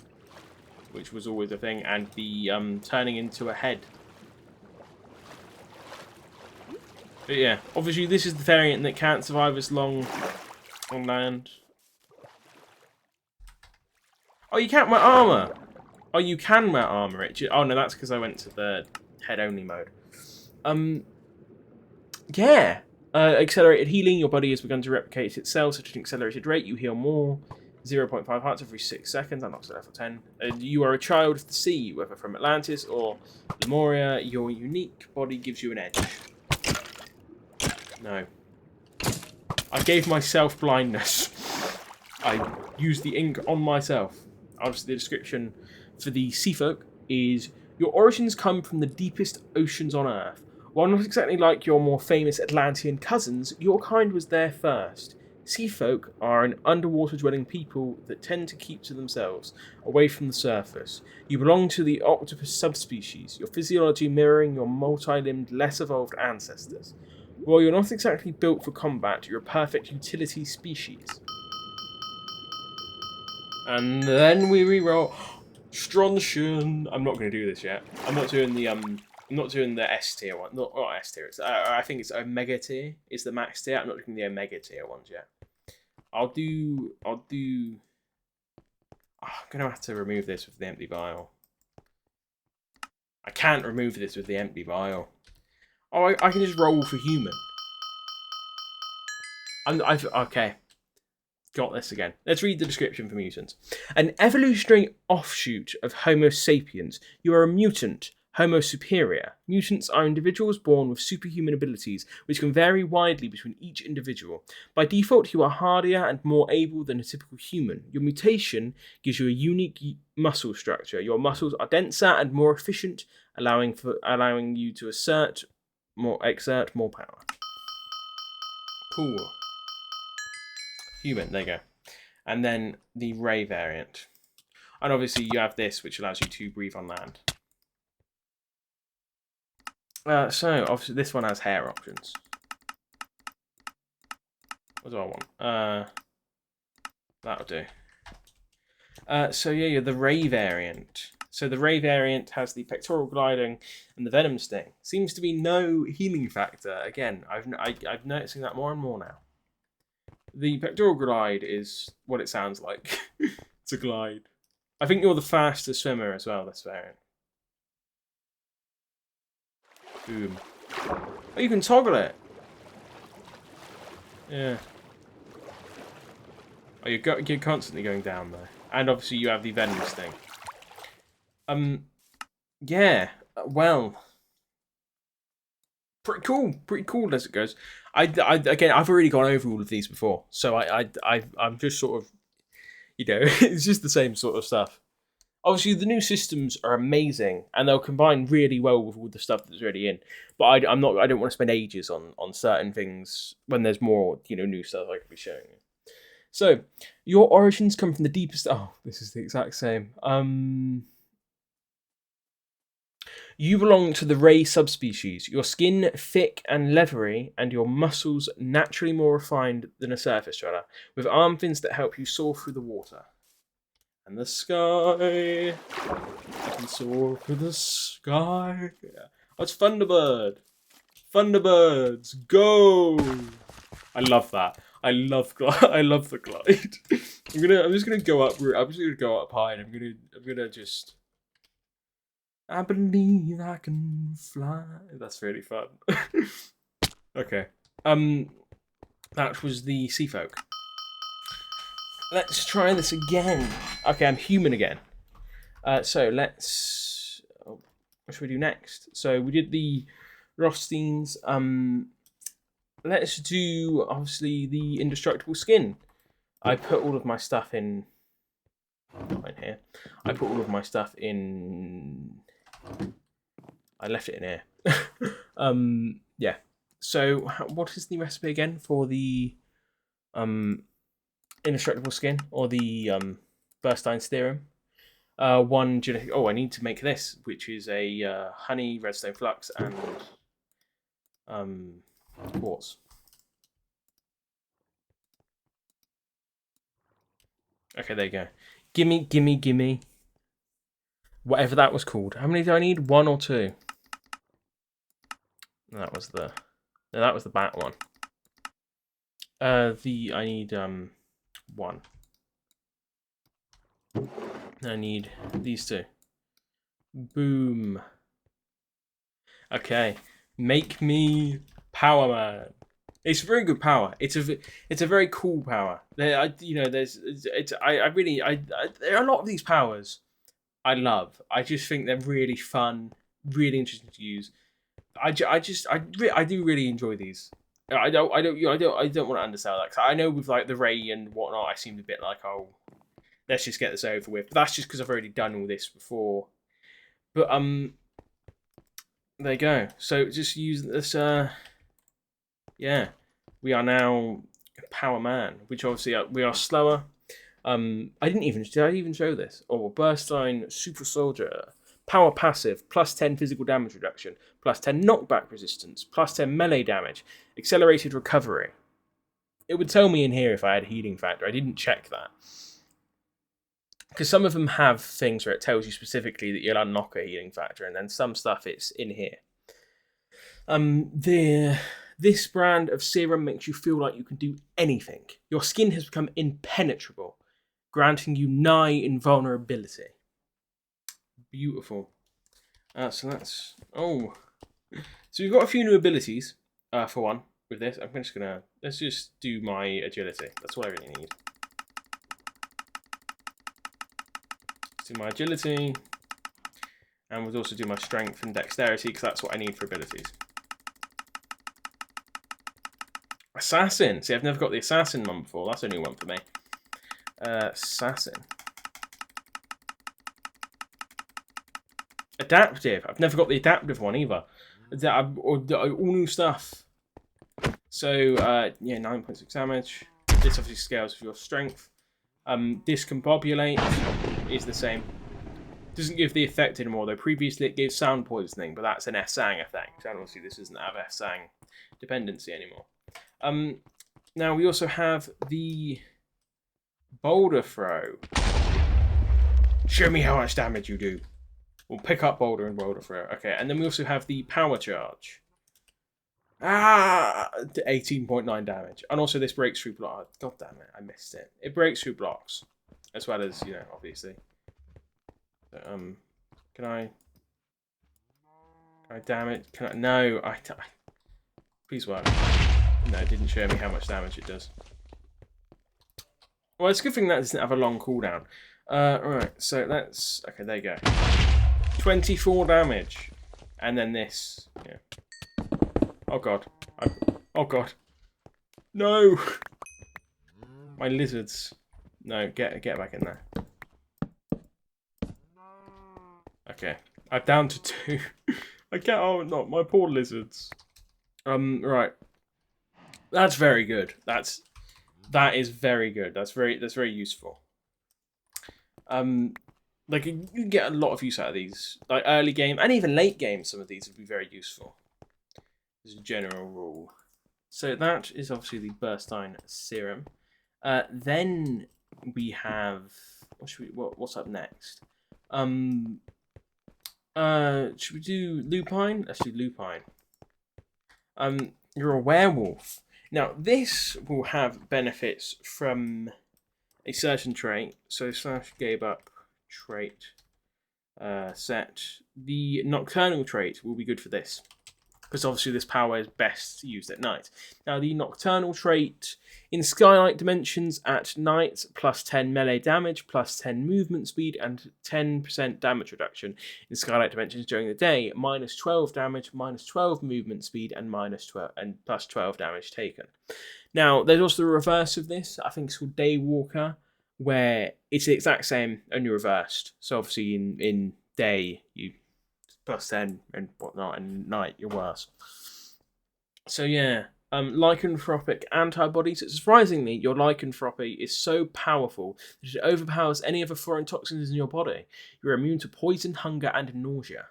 which was always a thing, and the turning into a head. But yeah, obviously this is the variant that can't survive as long on land. Oh, you can't wear armor. Oh, you can wear armor. Oh no, that's because I went to the head only mode. Yeah. Accelerated healing. Your body has begun to replicate itself at an accelerated rate. You heal more. 0.5 hearts every 6 seconds. Unlocks at level 10. You are a child of the sea, whether from Atlantis or Lemuria. Your unique body gives you an edge. No. I gave myself blindness. I used the ink on myself. Obviously, the description for the Seafolk is: your origins come from the deepest oceans on Earth. While not exactly like your more famous Atlantean cousins, your kind was there first. Seafolk are an underwater-dwelling people that tend to keep to themselves, away from the surface. You belong to the octopus subspecies, your physiology mirroring your multi-limbed, less evolved ancestors. While you're not exactly built for combat, you're a perfect utility species. And then we reroll Strontian. I'm not going to do this yet. I'm not doing the S tier one. Not S tier. I think it's Omega tier. It's the max tier. I'm not doing the Omega tier ones yet. I'm gonna have to remove this with the empty vial. I can't remove this with the empty vial. Oh, I can just roll for human. Okay. Got this again. Let's read the description for mutants. An evolutionary offshoot of Homo sapiens. You are a mutant, Homo superior. Mutants are individuals born with superhuman abilities, which can vary widely between each individual. By default, you are hardier and more able than a typical human. Your mutation gives you a unique muscle structure. Your muscles are denser and more efficient, allowing you to exert more power. Cool. Human, there you go. And then the Ray variant. And obviously you have this, which allows you to breathe on land. So, obviously this one has hair options. What do I want? That'll do. So yeah, you're the Ray variant. So the Ray variant has the pectoral gliding and the venom sting. Seems to be no healing factor. Again, I'm noticing that more and more now. The pectoral glide is what it sounds like to glide. I think you're the fastest swimmer as well, this variant. Boom. Oh, you can toggle it. Yeah. Oh, you're constantly going down there. And obviously you have the venom sting. Yeah, well, pretty cool as it goes. Again, I've already gone over all of these before, so I'm just sort of, you know, it's just the same sort of stuff. Obviously, the new systems are amazing, and they'll combine really well with all the stuff that's already in. But I don't want to spend ages on certain things when there's more, you know, new stuff I could be showing you. So, your origins come from the deepest. Oh, this is the exact same. You belong to the Ray subspecies. Your skin thick and leathery, and your muscles naturally more refined than a surface dweller, with arm fins that help you soar through the water. And the sky. I can soar through the sky. Yeah. Oh, it's Thunderbird. Thunderbirds, go! I love that. I love the glide. I'm just gonna go up. I'm just gonna go up high, and I'm gonna just. I believe I can fly. That's really fun. Okay. That was the Seafolk. Let's try this again. Okay, I'm human again. So let's. Oh, what should we do next? So we did the Rothsteins. Let's do obviously the indestructible skin. I put all of my stuff in. Right here. I put all of my stuff in. I left it in here. Yeah. So what is the recipe again for the indestructible skin or the Bernstein's theorem? One genetic. Oh, I need to make this, which is a honey, redstone flux, and quartz. Okay, there you go. Gimme. Whatever that was called. How many do I need? 1 or 2? That was the. No, that was the bat one. I need 1. I need these 2. Boom. Okay, make me Power Man. It's very good power. It's a very cool power. There are a lot of these powers I love. I just think they're really fun, really interesting to use. I do really enjoy these. I don't want to undersell that, 'cause I know with like the Ray and whatnot, I seemed a bit like, oh, let's just get this over with. But that's just because I've already done all this before. But there you go. So just use this. Yeah, we are now Power Man, which obviously we are slower. Did I even show this? Oh, Bernstein Super Soldier. Power passive, +10 physical damage reduction, +10 knockback resistance, +10 melee damage, accelerated recovery. It would tell me in here if I had healing factor. I didn't check that. Because some of them have things where it tells you specifically that you'll unlock a healing factor, and then some stuff it's in here. This brand of serum makes you feel like you can do anything. Your skin has become impenetrable, granting you nigh invulnerability. Beautiful. So we've got a few new abilities. For one, with this, let's just do my agility. That's all I really need. Let's do my agility, and we'll also do my strength and dexterity because that's what I need for abilities. Assassin. See, I've never got the assassin one before. That's a new one for me. Assassin. Adaptive. I've never got the adaptive one either. All new stuff. So, yeah, 9.6 damage. This obviously scales with your strength. Discombobulate is the same. Doesn't give the effect anymore, though. Previously it gave sound poisoning, but that's an S-Sang effect. And obviously this doesn't have S-Sang dependency anymore. Now we also have the boulder throw. Show me how much damage you do. We'll pick up boulder and boulder throw. Okay, and then we also have the power charge. 18.9 damage. And also this breaks through blocks. God damn it, I missed it. It breaks through blocks. As well as, you know, obviously. So, can I damage? Can I? No, please work. No, it didn't show me how much damage it does. Well, it's a good thing that doesn't have a long cooldown. Right, so that's... Okay, there you go. 24 damage. And then this. Yeah. Oh, God. Oh, God. No! My lizards. No, get back in there. Okay. I'm down to 2. I can't... Oh, no, my poor lizards. Right. That's very good. That is very good. That's very useful. Like you can get a lot of use out of these. Like early game and even late game, some of these would be very useful. As a general rule. So that is obviously the Burstein serum. Then we have what's up next? Should we do lupine? Let's do lupine. You're a werewolf. Now, this will have benefits from a certain trait. So, / GabeUp trait set. The nocturnal trait will be good for this. Because obviously this power is best used at night. Now, the nocturnal trait in Skylight Dimensions at night, plus 10 melee damage, plus 10 movement speed, and 10% damage reduction. In Skylight Dimensions during the day, minus 12 damage, minus 12 movement speed, and minus 12 and plus 12 damage taken. Now, there's also the reverse of this. I think it's called Daywalker, where it's the exact same, only reversed. So obviously in day, you plus 10 and whatnot, and night, you're worse. So yeah, lycanthropic antibodies. Surprisingly, your lycanthropy is so powerful that it overpowers any other foreign toxins in your body. You're immune to poison, hunger, and nausea.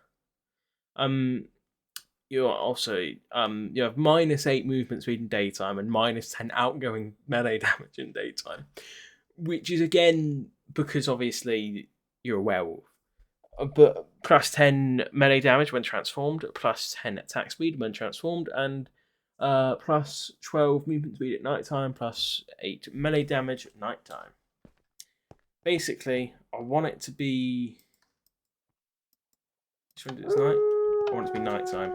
You are also you have minus 8 movement speed in daytime and minus 10 outgoing melee damage in daytime, which is again because obviously you're a werewolf. But plus 10 melee damage when transformed, plus 10 attack speed when transformed, and plus 12 movement speed at nighttime, plus 8 melee damage at nighttime. Basically, I want it to be... Which one is night? I want it to be nighttime.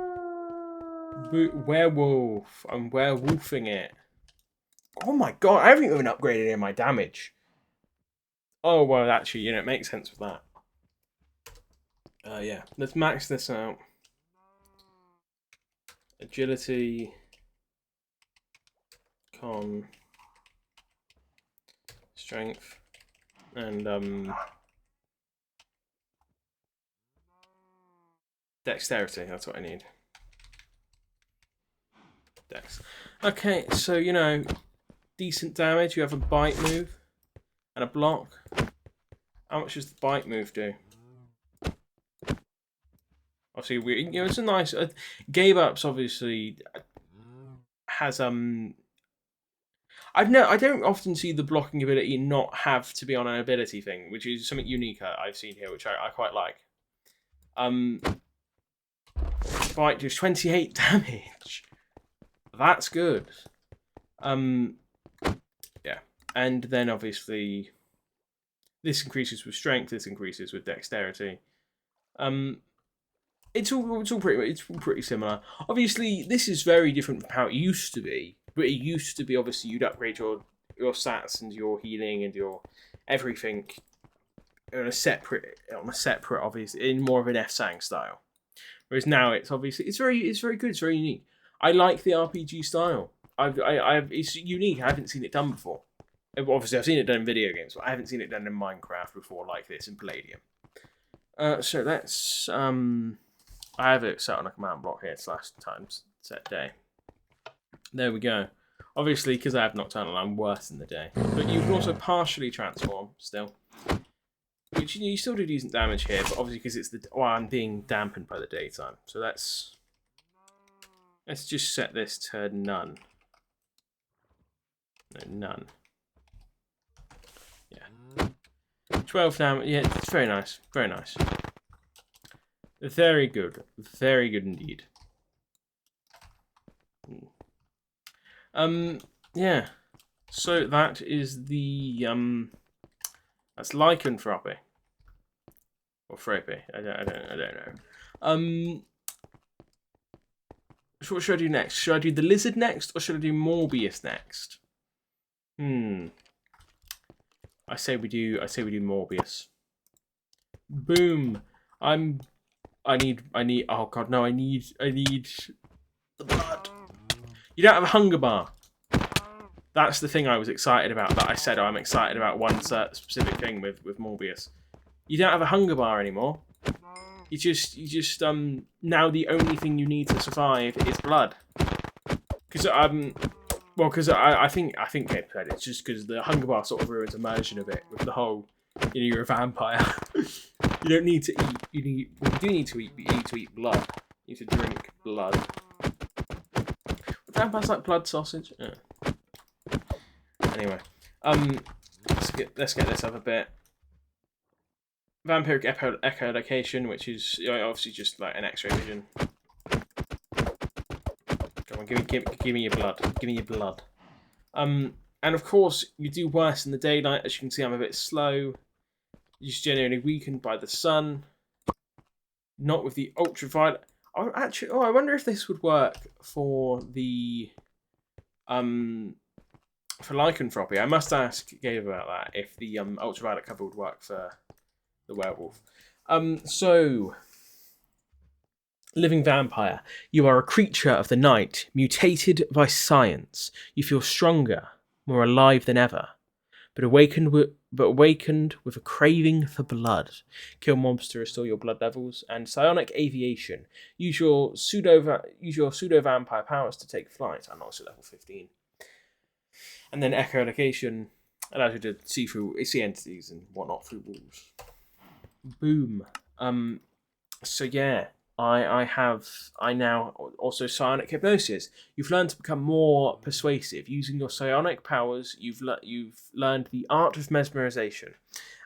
Werewolf. I'm werewolfing it. Oh my god, I haven't even upgraded in my damage. Oh, well, actually, you know, it makes sense with that. Yeah, let's max this out. Agility, con, strength, and dexterity. That's what I need. Dex. Okay, so you know, decent damage. You have a bite move and a block. How much does the bite move do? Obviously, you know, it's a nice. GabeUp's obviously has I don't often see the blocking ability not have to be on an ability thing, which is something unique I've seen here, which I quite like. Bite does 28 damage. That's good. Yeah, and then obviously this increases with strength. This increases with dexterity. It's all pretty similar. Obviously, this is very different from how it used to be. But it used to be obviously you'd upgrade your stats and your healing and your everything on a separate obviously in more of an F-Sang style. Whereas now it's obviously it's very good. It's very unique. I like the RPG style. It's unique. I haven't seen it done before. Obviously, I've seen it done in video games, but I haven't seen it done in Minecraft before like this in Palladium. So let's I have it set on a command block here / times set day. There we go. Obviously, because I have nocturnal, I'm worse in the day. But you can also partially transform still, which you still do decent damage here. But obviously, because I'm being dampened by the daytime. So let's just set this to none. No, none. Yeah. 12 damage. Yeah, it's very nice. Very nice. Very good. Very good indeed. Yeah. So that is the that's Lycanthropy. Or Therapy. I don't know. So what should I do next? Should I do the lizard next, or should I do Morbius next? I say we do Morbius. Boom. I need. Oh god, no! I need the blood. You don't have a hunger bar. That's the thing I was excited about. That I said I'm excited about one specific thing with Morbius. You don't have a hunger bar anymore. You just now the only thing you need to survive is blood. Because I think Gabe said it's just because the hunger bar sort of ruins immersion of it with the whole, you're a vampire. You don't need to eat. You do need to eat. But you need to eat blood. You need to drink blood. Vampires like blood sausage. Anyway, let's get this up a bit. Vampiric echolocation, which is obviously just like an X-ray vision. Come on, give me your blood. Give me your blood. And of course, you do worse in the daylight. As you can see, I'm a bit slow. You're just generally weakened by the sun. Not with the ultraviolet. I wonder if this would work for the for lycanthropy. I must ask Gabe about that. If the ultraviolet cover would work for the werewolf. So, living vampire. You are a creature of the night, mutated by science. You feel stronger, more alive than ever, but awakened with a craving for blood. Kill mobs to restore your blood levels, and psionic aviation. Use your pseudo-vampire powers to take flight. Unlocks at level 15. And then echolocation allows you to see entities and whatnot through walls. Boom. So yeah, I now also psionic hypnosis. You've learned to become more persuasive using your psionic powers. You've learned the art of mesmerization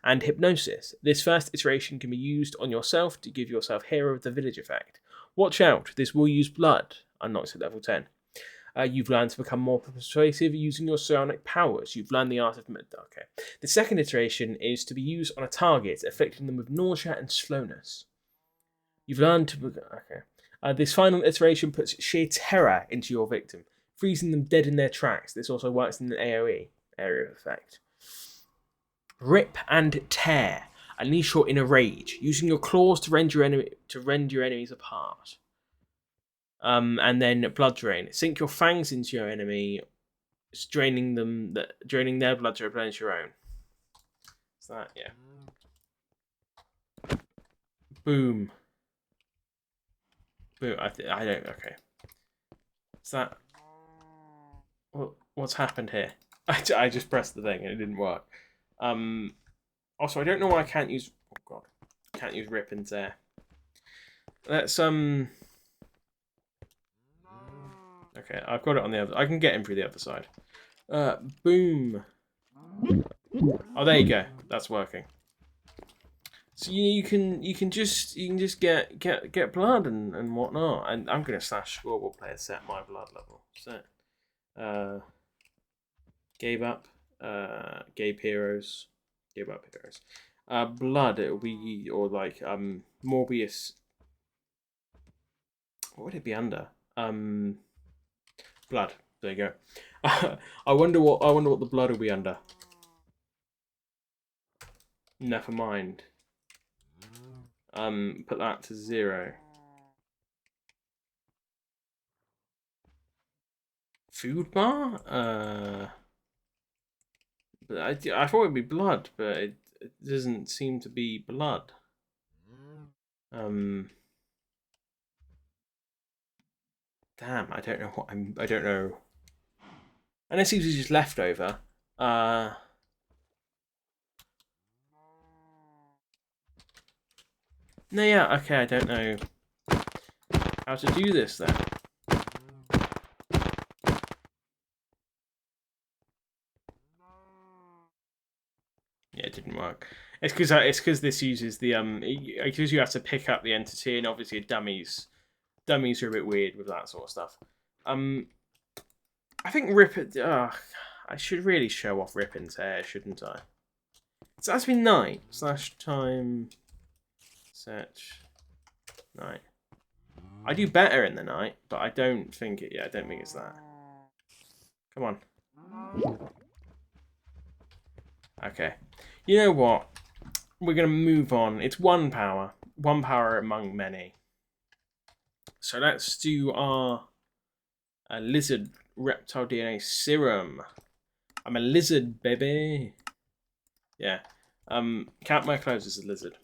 and hypnosis. This first iteration can be used on yourself to give yourself hero of the village effect. Watch out, this will use blood. Unlocks at level 10. You've learned to become more persuasive using your psionic powers. You've learned the art of... Okay. The second iteration is to be used on a target, afflicting them with nausea and slowness. You've learned to... Okay. This final iteration puts sheer terror into your victim, freezing them dead in their tracks. This also works in the AoE, area of effect. Rip and tear. Unleash your inner rage, using your claws to rend your enemies apart. And then blood drain. Sink your fangs into your enemy, draining their blood to replenish your own. Is that, yeah. Boom. Boom. I don't. Okay. Is that? What's happened here? I just pressed the thing and it didn't work. Also, I don't know why I can't use. Oh god, can't use rip and tear. Let's Okay, I've got it on the other. I can get him through the other side. Boom. Oh, there you go. That's working. So you can just get blood and whatnot. And I'm gonna slash scoreboard player set my blood level. Set. GabeUp. Gabe heroes. GabeUp heroes. Blood. It'll be like Morbius. What would it be under? Blood. There you go. I wonder what the blood will be under. Never mind. Put that to 0. Food bar? But I thought it'd be blood, but it doesn't seem to be blood. Damn, I don't know what I don't know. Unless it was just leftover. No, yeah, okay, I don't know how to do this then. Yeah, it didn't work. It's because this uses the because you have to pick up the entity, and obviously dummies are a bit weird with that sort of stuff. I think I should really show off Rippon's hair, shouldn't I? So that's been night / time set night. I do better in the night, but I don't think it. Yeah, I don't think it's that. Come on. Okay. You know what? We're gonna move on. It's one power among many. So let's do our lizard reptile DNA serum. I'm a lizard, baby. Yeah. Count my clothes as a lizard.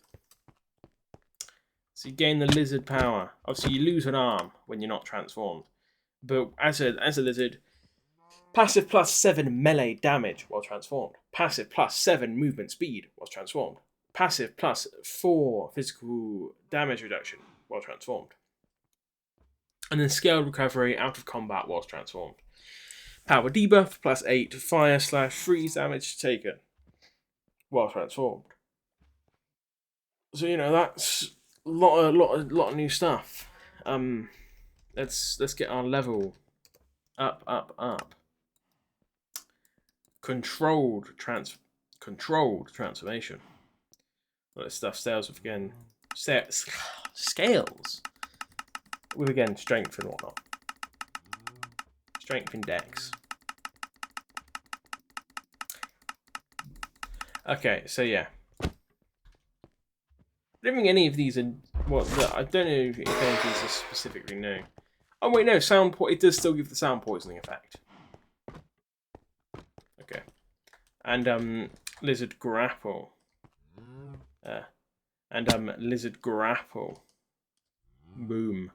So you gain the lizard power. Obviously, you lose an arm when you're not transformed. But as a lizard, passive +7 melee damage while transformed. Passive +7 movement speed while transformed. Passive +4 physical damage reduction while transformed. And then scaled recovery out of combat whilst transformed. Power debuff +8 fire / freeze damage taken while transformed. So you know that's a lot of new stuff. Let's get our level up. Controlled transformation. Well, this stuff scales with again scales with again strength and whatnot. Strength and dex. Okay, so yeah. I don't think any of these are I don't know if any of these are specifically new. Oh wait, no, it does still give the sound poisoning effect. Okay. And lizard grapple. Lizard grapple. Boom.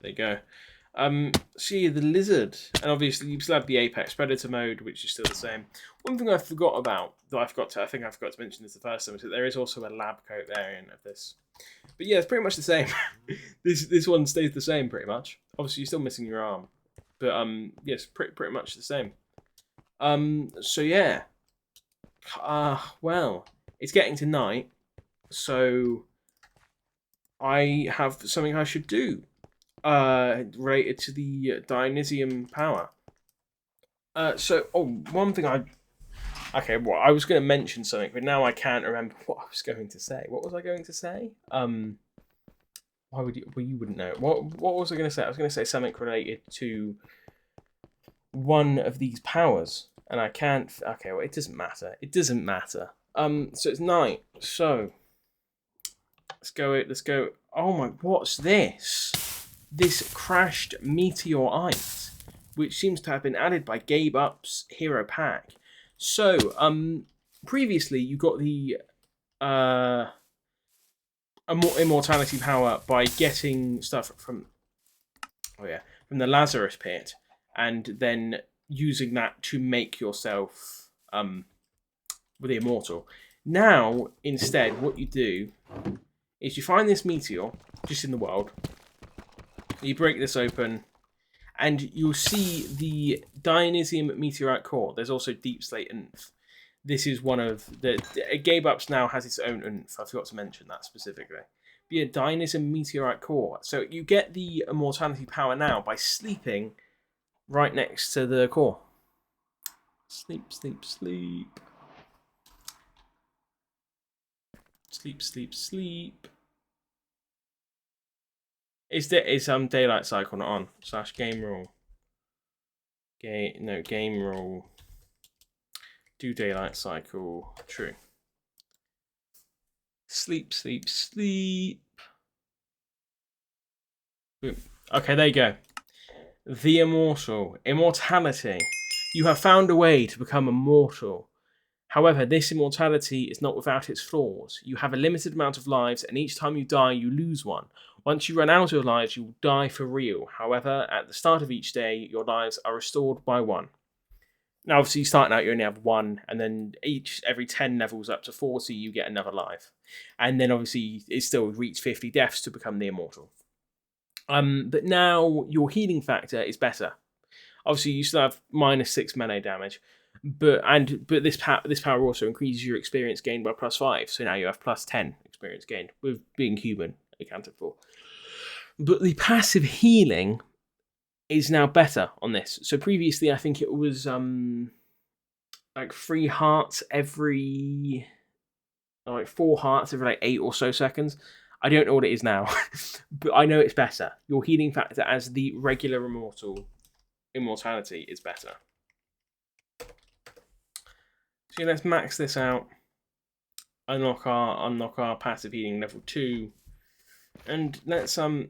There you go. See the lizard, and obviously you still have the apex predator mode, which is still the same. One thing I forgot about I think I forgot to mention this the first time is that there is also a lab coat variant of this. But yeah, it's pretty much the same. this one stays the same pretty much. Obviously, you're still missing your arm, but yes, pretty much the same. So yeah. Well, it's getting to night, so I have something I should do. Related to the Dionysium power. One thing I was going to mention something, but now I can't remember what I was going to say. What was I going to say? Why would you? Well, you wouldn't know. What was I going to say? I was going to say something related to one of these powers, and I can't. Okay, well, it doesn't matter. It doesn't matter. So it's night. So let's go. Oh my! What's this? This crashed meteorite, which seems to have been added by GabeUp's Heropack. So, previously you got the immortality power by getting stuff from the Lazarus pit, and then using that to make yourself with the immortal. Now, instead, what you do is you find this meteor just in the world. You break this open, and you'll see the Dionysium meteorite core. There's also deep slate oomph. This is one of the GabeUp's now has its own oomph. I forgot to mention that specifically. But yeah, Dionysium meteorite core. So you get the immortality power now by sleeping right next to the core. Sleep, sleep, sleep. Sleep, sleep, sleep. Is daylight cycle not on? / game rule. Game rule. Do daylight cycle true. Sleep, sleep, sleep. Boom. Okay, there you go. The Immortal. Immortality. You have found a way to become immortal. However, this immortality is not without its flaws. You have a limited amount of lives, and each time you die, you lose one. Once you run out of lives, you will die for real. However, at the start of each day, your lives are restored by 1. Now, obviously, starting out, you only have 1, and then every 10 levels up to 40, you get another life. And then, obviously, it still reach 50 deaths to become the Immortal. But now, your healing factor is better. Obviously, you still have -6 melee damage. But this power also increases your experience gained by +5. So now you have +10 experience gained with being human accounted for. But the passive healing is now better on this. So previously, I think it was like 3 hearts every, like 4 hearts every like 8 or so seconds. I don't know what it is now, but I know it's better. Your healing factor as the regular immortality is better. So let's max this out. Unlock our passive healing level 2, and let's I'll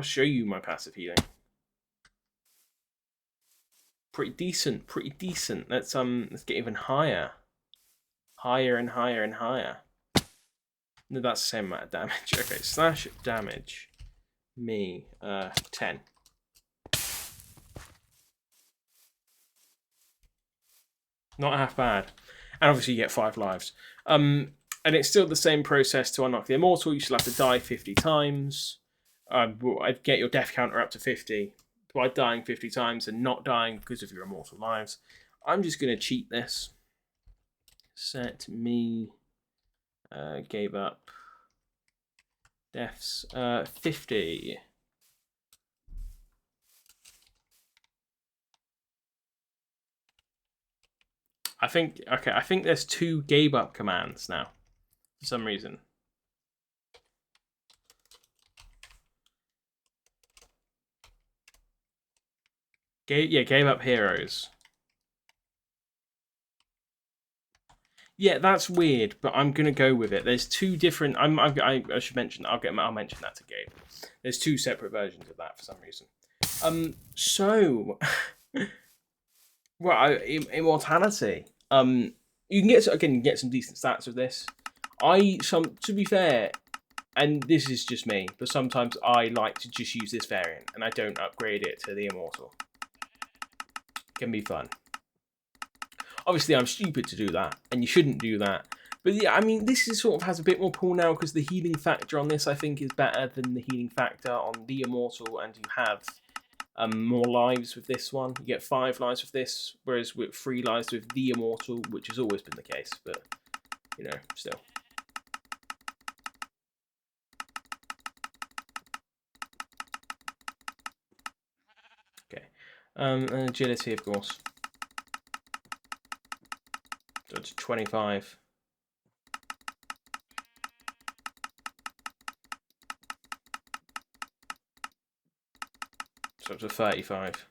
show you my passive healing. Pretty decent. Let's get even higher, and higher. No, that's the same amount of damage. Okay, slash damage me 10. Not half bad. And obviously you get 5 lives. And it's still the same process to unlock the Immortal. You still have to die 50 times. I'd get your death counter up to 50 by dying 50 times and not dying because of your Immortal lives. I'm just going to cheat this. Set me GabeUp deaths 50. I think there's 2 GabeUp commands now for some reason. GabeUp heroes. Yeah, that's weird, but I'm gonna go with it. There's 2 different. I should mention. I'll mention that to Gabe. There's 2 separate versions of that for some reason. So, well, Immortality. You can get some decent stats with this. To be fair, and this is just me, but sometimes I like to just use this variant and I don't upgrade it to the Immortal. Can be fun. Obviously, I'm stupid to do that, and you shouldn't do that. But yeah, I mean, this is sort of has a bit more pull now because the healing factor on this, I think, is better than the healing factor on the Immortal, and you have more lives with this one. You get 5 lives with this, whereas with 3 lives with the Immortal, which has always been the case, but, you know, still. Okay. And agility, of course. So it's 25. So it's a 35.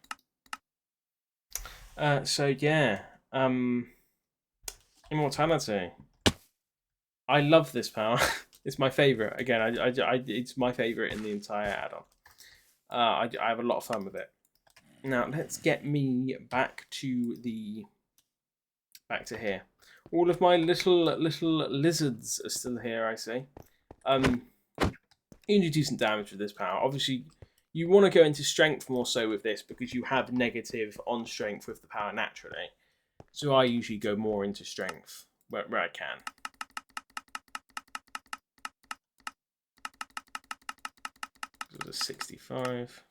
So yeah, Immortality. I love this power. It's my favorite. Again, it's my favorite in the entire add-on. I have a lot of fun with it. Now let's get me back to here. All of my little lizards are still here. I see. You can do decent damage with this power. Obviously, you want to go into strength more so with this because you have negative on strength with the power naturally. So I usually go more into strength where I can. It was a 65.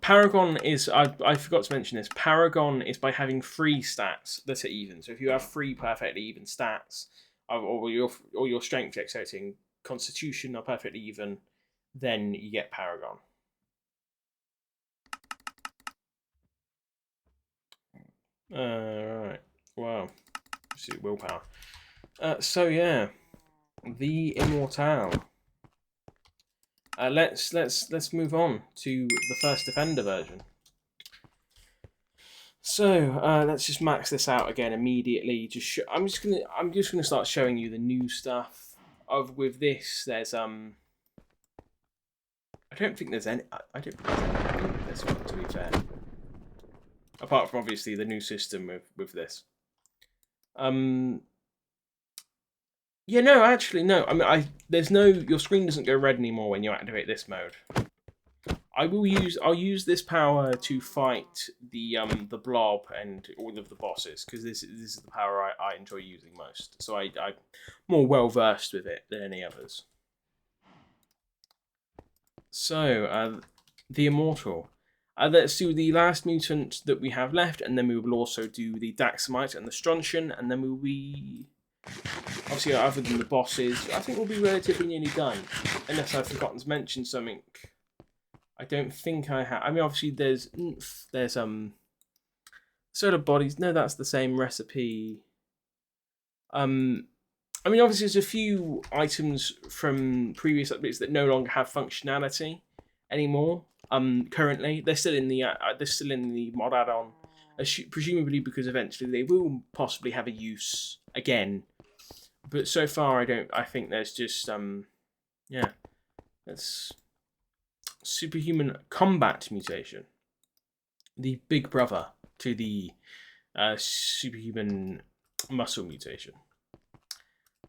Paragon is, I forgot to mention this, Paragon is by having 3 stats that are even. So if you have 3 perfectly even stats, or your strength, dexterity, constitution are perfectly even, then you get Paragon. Right. Wow. Let's see, willpower. So yeah, the Immortal. Let's move on to the first Defender version. So let's just max this out again immediately. I'm just gonna start showing you the new stuff. With this, there's I don't think there's any. I don't think there's anything with this one, to be fair. Apart from obviously the new system with this. Yeah, no, actually, no. I mean, there's no. Your screen doesn't go red anymore when you activate this mode. I'll use this power to fight the Blob and all of the bosses because this is the power I enjoy using most. So I'm more well versed with it than any others. So the Immortal. Let's do the last mutant that we have left, and then we will also do the Daxamite and the Strontian, and then we'll be... Obviously, other than the bosses, I think we'll be relatively nearly done. Unless I've forgotten to mention something. I don't think I have. I mean, obviously, there's soda bodies. No, that's the same recipe. I mean, obviously, there's a few items from previous updates that no longer have functionality anymore. Currently, they're still in the mod add-on, presumably because eventually they will possibly have a use again. But so far, I think there's just yeah, that's superhuman combat mutation, the big brother to the superhuman muscle mutation.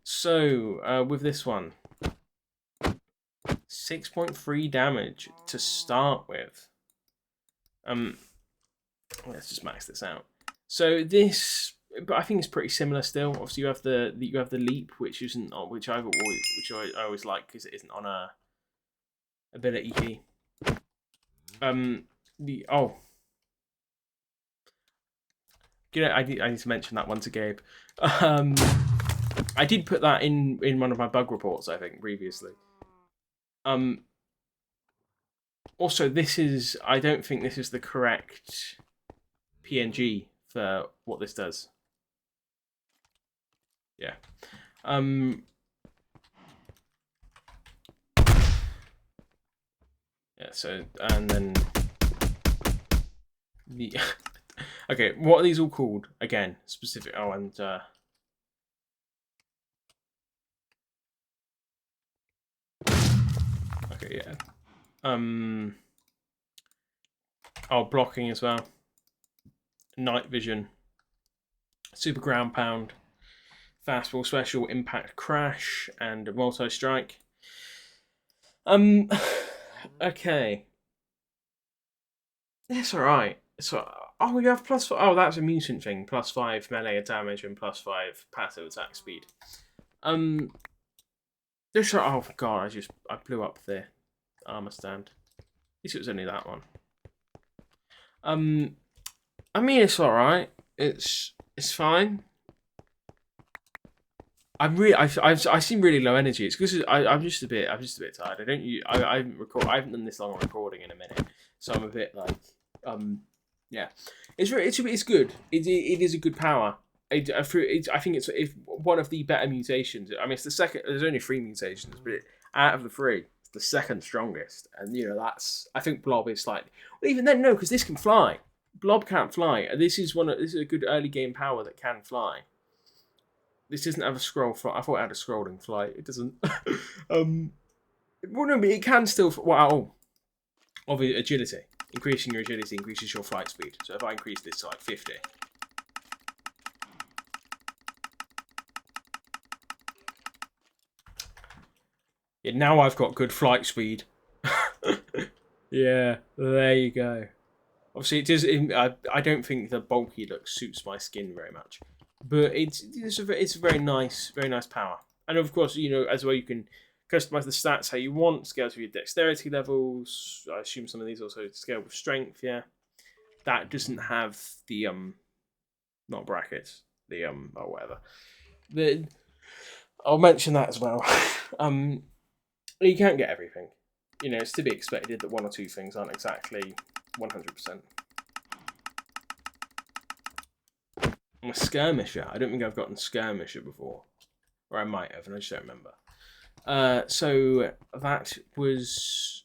So with this one, 6.3 damage to start with. Let's just max this out. So this, but I think it's pretty similar still. Obviously, you have the leap, which isn't on, which I always like because it isn't on a ability key. You know, I need to mention that one to Gabe. I did put that in one of my bug reports, I think, previously. Also, I don't think this is the correct PNG for what this does. Yeah. Yeah, so, and then the... Okay, what are these all called? Again, specific... Oh, and... Okay, yeah. Oh, blocking as well. Night vision. Super ground pound. Fastball special, impact crash, and multi-strike. Okay. That's alright. So, oh, we have plus... Oh, that's a mutant thing. +5 melee damage and +5 passive attack speed. This... Oh, God, I blew up the armor stand. At least it was only that one. I mean, it's alright. It's fine. I seem really low energy. It's because I'm just a bit tired. I haven't done this long on recording in a minute, so I'm a bit like yeah. It's good. It is a good power. I think it's one of the better mutations. I mean, it's the second. There's only 3 mutations, but out of the 3, it's the second strongest. And you know I think Blob is slightly. Well, even then, no, because this can fly. Blob can't fly. This is a good early game power that can fly. This doesn't have a scroll flight. I thought it had a scrolling flight. It doesn't. Well, no, but it can still. Wow. Of agility. Increasing your agility increases your flight speed. So if I increase this to like 50. Yeah, now I've got good flight speed. Yeah, there you go. Obviously, it does. I don't think the bulky look suits my skin very much. But it's a very nice power. And of course, you know, as well, you can customize the stats how you want, scale with your dexterity levels. I assume some of these also scale with strength, yeah. That doesn't have the not brackets, the or whatever. I'll mention that as well. You can't get everything. You know, it's to be expected that 1 or 2 things aren't exactly 100%. I'm a skirmisher. I don't think I've gotten skirmisher before. Or I might have, and I just don't remember. So that was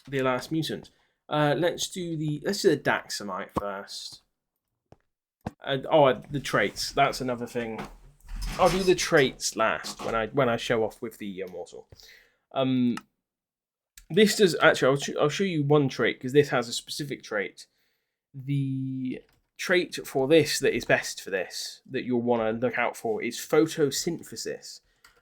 the last mutant. Let's do the Daxamite first. The traits. That's another thing. I'll do the traits last when I show off with the Immortal. This does actually. I'll show you one trait because this has a specific trait. The trait for this that is best for this that you'll want to look out for is photosynthesis.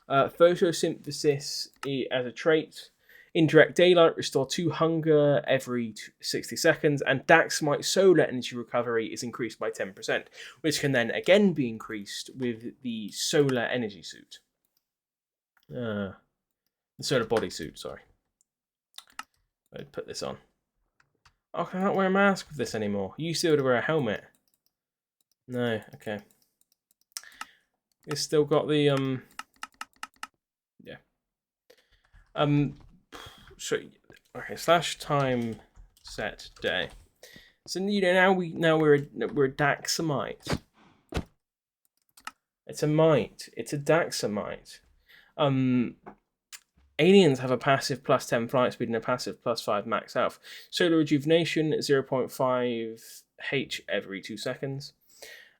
Photosynthesis as a trait. Indirect daylight, restore 2 hunger every 60 seconds, and Daxamite solar energy recovery is increased by 10%, which can then again be increased with the solar energy suit. The solar body suit, sorry. I'd put this on. Oh, can I not wear a mask with this anymore? You used to be able to wear a helmet. No, okay. It's still got the yeah. So okay, slash time set day. So now we're a Daxamite. It's a mite. It's a Daxamite. Aliens have a passive plus 10 flight speed and a passive plus 5 max health. Solar rejuvenation 0.5 H every 2 seconds.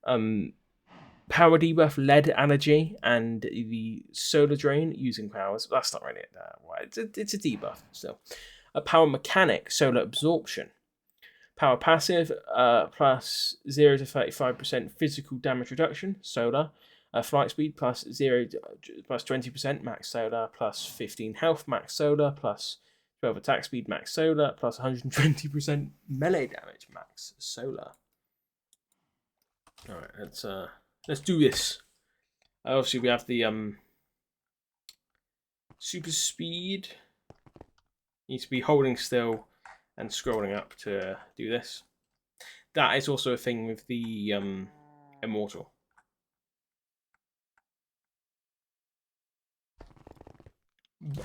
Power debuff, lead energy, and the solar drain using powers. That's not really it's a debuff still. A power mechanic, solar absorption. Power passive, plus 0 to 35% physical damage reduction, solar. Flight speed plus 20% max solar, plus 15 health max solar, plus 12 attack speed max solar, plus 120% melee damage max solar. Alright, let's do this. Obviously we have the super speed. Needs to be holding still and scrolling up to do this. That is also a thing with the Immortal.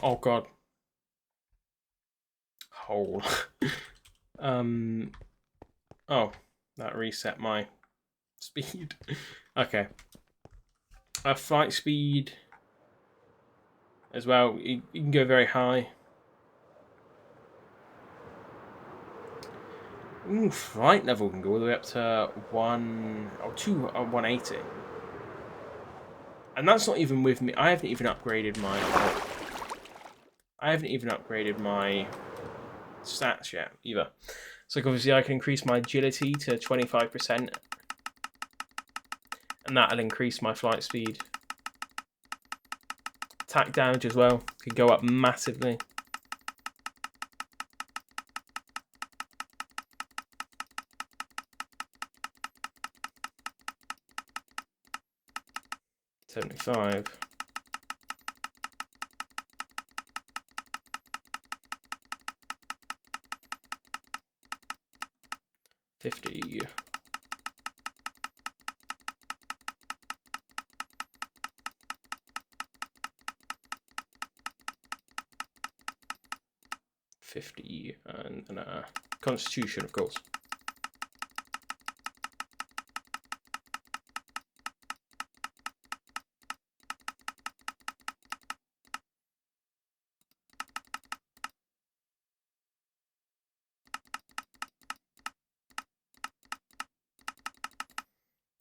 Oh god. Hole. Oh, that reset my speed. Okay. Flight speed as well. You can go very high. Ooh, flight level can go all the way up to 180. And that's not even with me. I haven't even upgraded my stats yet either. So obviously I can increase my agility to 25%. And that'll increase my flight speed. Attack damage as well could go up massively. $75. $50. $50 and Constitution, of course.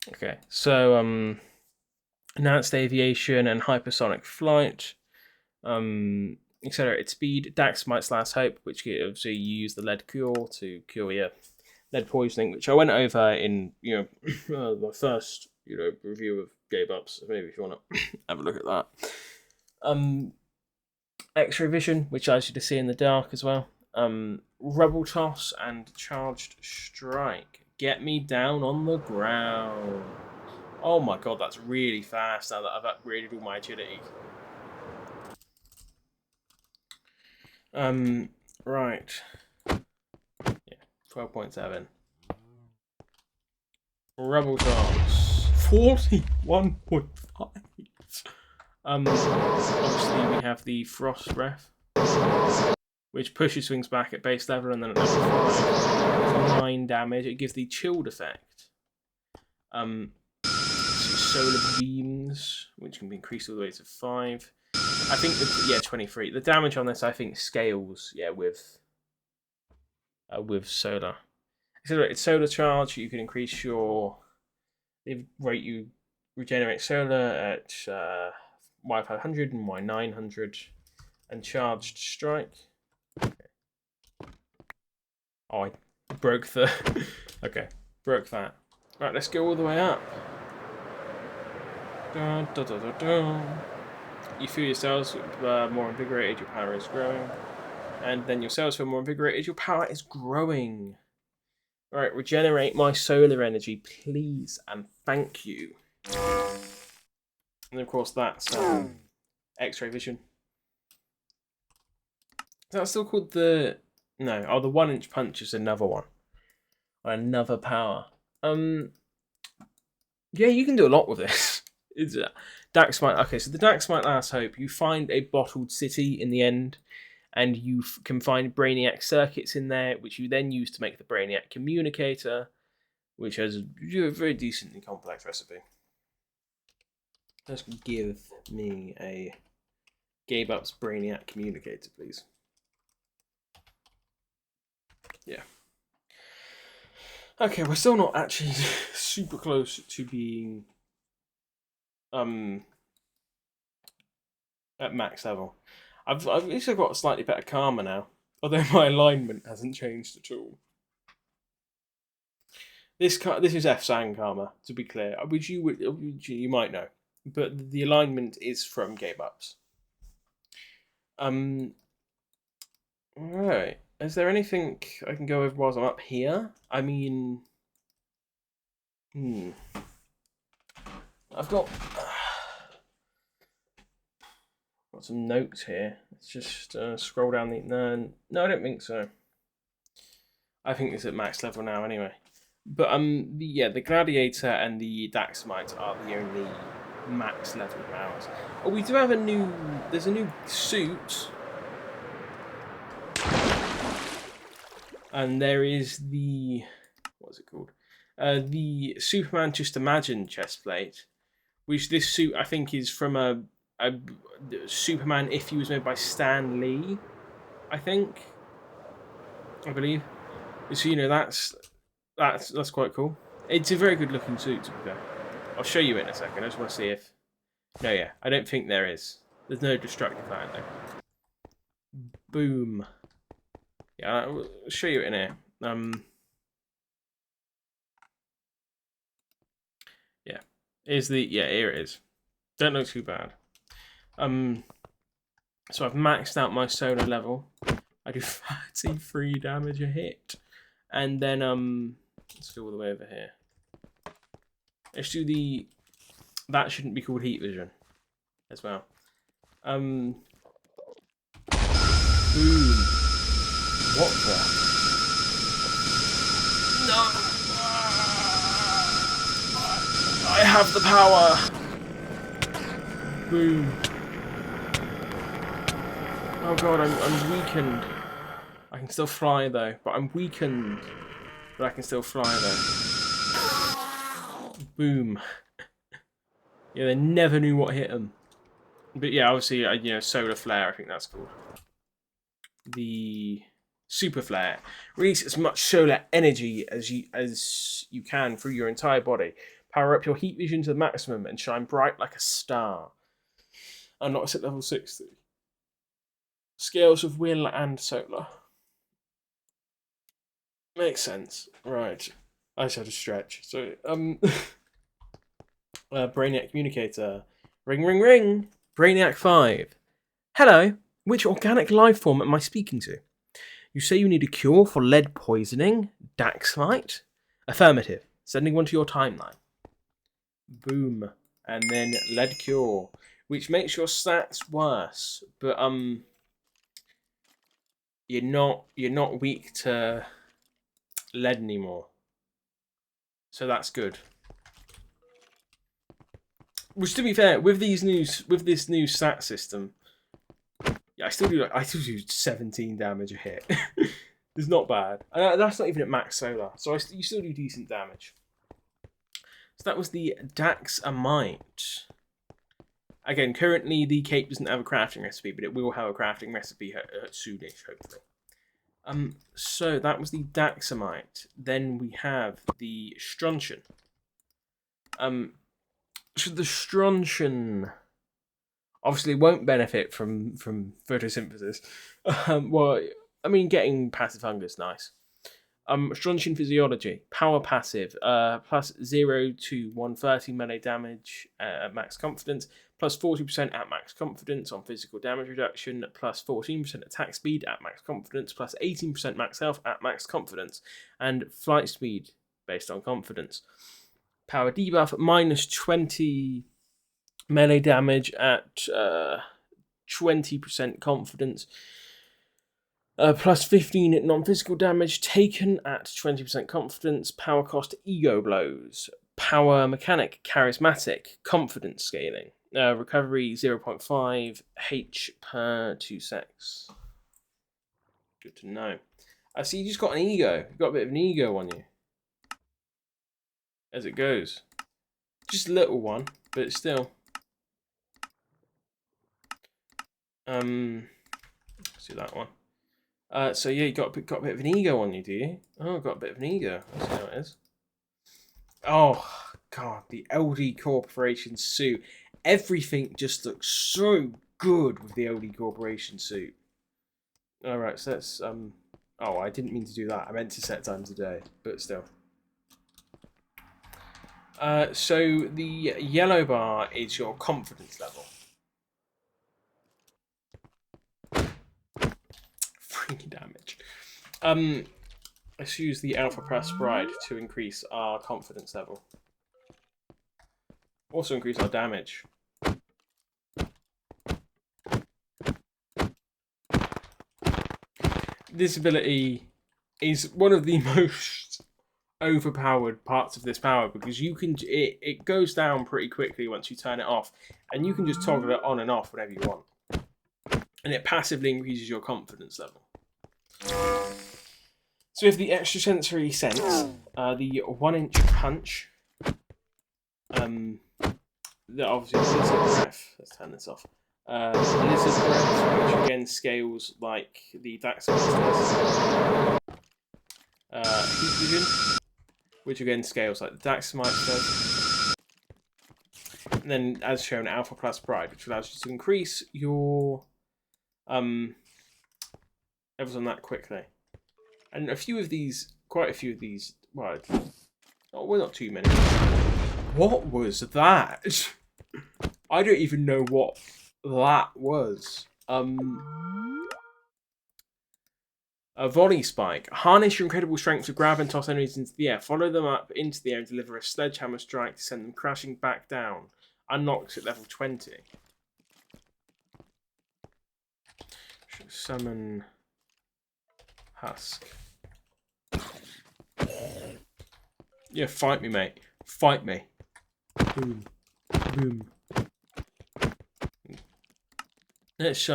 Okay, so enhanced aviation and hypersonic flight, accelerated speed, Daxamite's last hope, which gives you use the lead cure to cure your lead poisoning, which I went over in my first review of GabeUp's. So maybe if you want to have a look at that. X-ray vision, which allows you to see in the dark as well. Rubble toss and charged strike. Get me down on the ground. Oh my god, that's really fast now that I've upgraded all my agility. Right. Yeah, 12.7. Rubble toss. 41.5. Obviously we have the frost breath, which pushes swings back at base level, and then at level 5, 9 damage. It gives the chilled effect. Solar beams, which can be increased all the way to 5. I think 23. The damage on this, I think, scales with solar. Accelerated solar charge. You can increase the rate you regenerate solar at Y500 and Y900, and charged strike. Okay. Oh, I broke the. Okay, broke that. Right, let's go all the way up. Dun, dun, dun, dun, dun. You feel your cells more invigorated, your power is growing. And then your cells feel more invigorated, your power is growing. Alright, regenerate my solar energy, please, and thank you. And of course that's X-ray vision. Is that still called the... No. Oh, the 1-inch punch is another one. Another power. Yeah, you can do a lot with this. It's Daxamite. Okay, so the Daxamite Last Hope. You find a bottled city in the end, and you can find Brainiac circuits in there, which you then use to make the Brainiac communicator, which has a very decently complex recipe. Just give me a GabeUp's Brainiac communicator, please. Yeah. Okay, we're still not actually super close to being at max level. I've at least I've got slightly better karma now, although my alignment hasn't changed at all. This is F-Sang karma, to be clear, which you might know, but the alignment is from GabeUp's. Alright. Is there anything I can go over whilst I'm up here? I mean, I've got some notes here. Let's just scroll down the. No, I don't think so. I think it's at max level now, anyway. But the Gladiator and the Daxamite are the only max level powers. Oh, we do have a new. There's a new suit. And there is the, what's it called? The Superman Just Imagine chestplate, which this suit I think is from a Superman if he was made by Stan Lee, I believe. So that's quite cool. It's a very good looking suit, to be fair. I'll show you it in a second. I just want to see if. No, yeah, I don't think there is. There's no destructive iron there. Boom. Yeah, I'll show you it in here. Yeah, here it is. Don't look too bad. So I've maxed out my solar level. I do 33 damage a hit, and then let's go all the way over here. Let's do the. That shouldn't be called heat vision, as well. Boom. What the? No! I have the power! Boom. Oh god, I'm weakened. I can still fly though, but I'm weakened. But I can still fly though. Boom. Yeah, they never knew what hit them. But yeah, obviously, solar flare, I think that's called. The super flare. Release as much solar energy as you can through your entire body. Power up your heat vision to the maximum and shine bright like a star. Unlocks at level 60. Scales of will and solar. Makes sense. Right. I just had to stretch. So, Brainiac communicator. Ring, ring, ring. Brainiac 5. Hello. Which organic life form am I speaking to? You say you need a cure for lead poisoning? Daxamite? Affirmative. Sending one to your timeline. Boom. And then lead cure, which makes your stats worse, but you're not weak to lead anymore. So that's good. Which, to be fair, with this new stat system, yeah, I still do 17 damage a hit. It's not bad. That's not even at max solar, so you still do decent damage. So that was the Daxamite. Again, currently the cape doesn't have a crafting recipe, but it will have a crafting recipe soonish, hopefully. So that was the Daxamite. Then we have the Strontian. So the Strontian obviously won't benefit from photosynthesis. Well, I mean, getting passive hunger is nice. Strontian Physiology, power passive, plus 0 to 130 melee damage at max confidence, plus 40% at max confidence on physical damage reduction, plus 14% attack speed at max confidence, plus 18% max health at max confidence, and flight speed based on confidence. Power debuff, minus 20 melee damage at 20% confidence. Plus 15 non-physical damage taken at 20% confidence. Power cost ego blows. Power mechanic charismatic confidence scaling. Recovery 0.5 H per 2 secs. Good to know. I see you just got an ego. You've got a bit of an ego on you. As it goes. Just a little one, but still. Let's do that one. So yeah, you got a bit of an ego on you, do you? Oh, got a bit of an ego. I see how it is. Oh god, the LD Corporation suit. Everything just looks so good with the LD Corporation suit. All right, so let's Oh, I didn't mean to do that. I meant to set times a day, but still. So the yellow bar is your confidence level. 3 damage. Let's use the Alpha Press Bride to increase our confidence level. Also increase our damage. This ability is one of the most overpowered parts of this power because you can it goes down pretty quickly once you turn it off, and you can just toggle it on and off whenever you want. And it passively increases your confidence level. So we have the extrasensory sense, the 1-inch punch. That obviously lizard breath. Let's turn this off. Lizard breath, which again scales like the Daxamite does. Heat vision, which again scales like the Daxamite does. And then, as shown, Alpha Plus Pride, which allows you to increase your levels on that quickly. And a few of these, quite a few of these, well, not too many. What was that? I don't even know what that was. A volley spike. Harness your incredible strength to grab and toss enemies into the air. Follow them up into the air and deliver a sledgehammer strike to send them crashing back down. Unlocks at level 20. Summon Husk. Yeah, fight me, mate. Fight me. Boom. Boom. Let's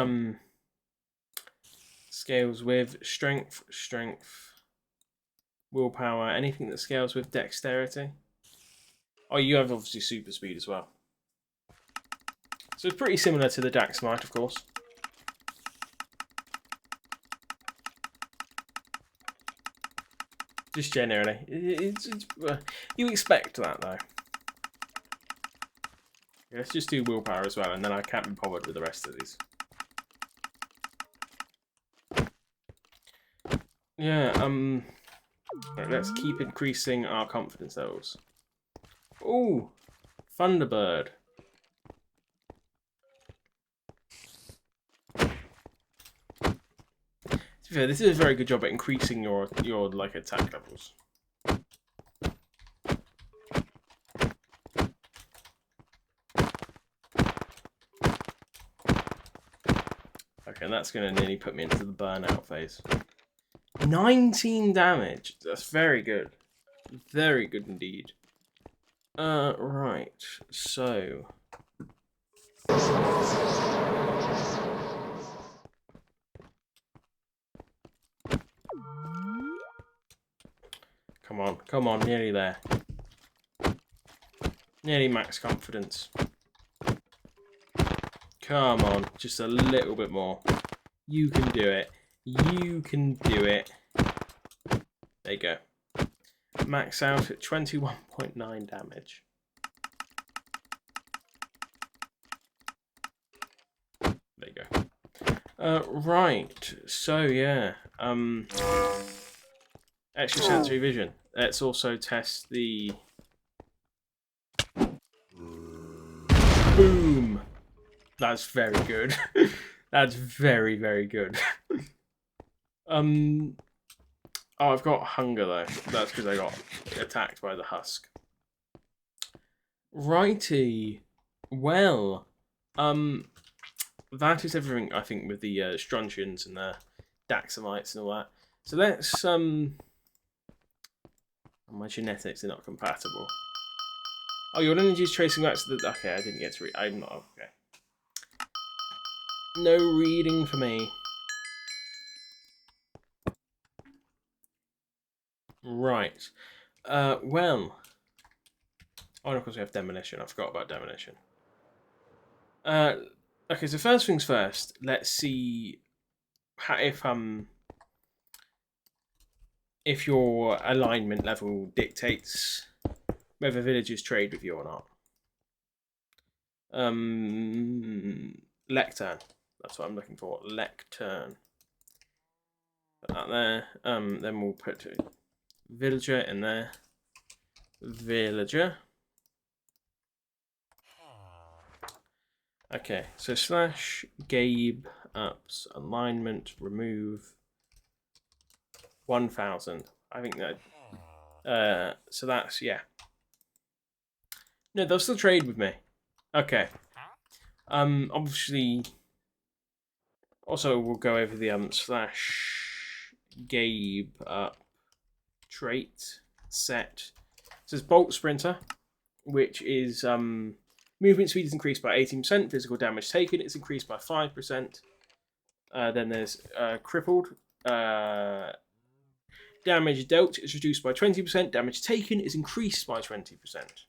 scales with strength, willpower, anything that scales with dexterity. Oh, you have obviously super speed as well. So it's pretty similar to the Daxamite, of course. Just generally. You expect that, though. Let's just do willpower as well, and then I can't be bothered with the rest of these. Yeah, right, let's keep increasing our confidence levels. Ooh, Thunderbird. To be fair, this is a very good job at increasing your like attack levels. Okay, and that's going to nearly put me into the burnout phase. 19 damage. That's very good. Very good indeed. Right. So. Come on, nearly there. Nearly max confidence. Come on, just a little bit more. You can do it. You can do it. There you go. Max out at 21.9 damage. There you go. Right. So yeah. Extra sensory vision. Let's also test the. Boom. That's very good. That's very, very good. Oh, I've got hunger though. That's because I got attacked by the husk. Righty. Well, that is everything I think with the Strontians and Daxamites and all that. So let's my genetics are not compatible. Oh, your energy is tracing back to the. Okay, I didn't get to read. I'm not okay. No reading for me. Right. Well. Oh, and of course we have demolition. I forgot about demolition. Okay, so first things first. Let's see if your alignment level dictates whether villagers trade with you or not. Lectern. That's what I'm looking for. Lectern. Put that there. Then we'll put villager in there. Villager. Okay, so slash GabeUp's alignment remove 1000. I think that. So that's yeah. No, they'll still trade with me. Okay. Obviously. Also, we'll go over the slash GabeUp trait set. So it's Bolt Sprinter, which is movement speed is increased by 18%. Physical damage taken is increased by 5%. Then there's crippled. Damage dealt is reduced by 20%. Damage taken is increased by 20%.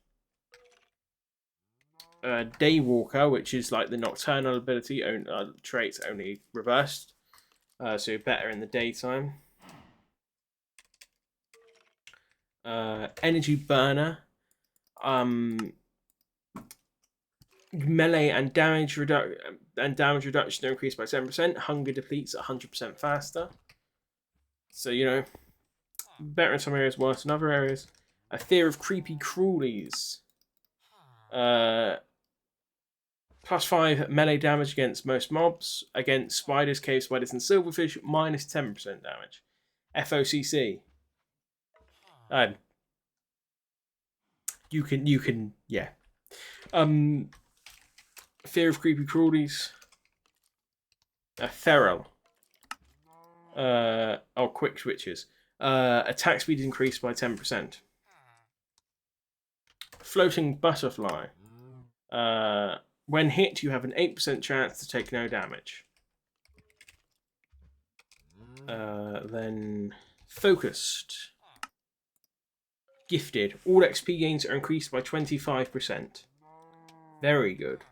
Daywalker, which is like the nocturnal ability traits only reversed, so better in the daytime. Energy burner, melee and damage reduction are increased by 10%. Hunger depletes 100% faster. So you know, better in some areas, worse in other areas. A fear of creepy crawlies. +5 melee damage against most mobs. Against spiders, cave spiders, and silverfish, minus 10% damage. FOCC. You can, yeah. Fear of creepy crawlies. Feral. Quick switches. Attack speed is increased by 10%. Floating butterfly. When hit, you have an 8% chance to take no damage. Then focused. Gifted. All XP gains are increased by 25%. Very good.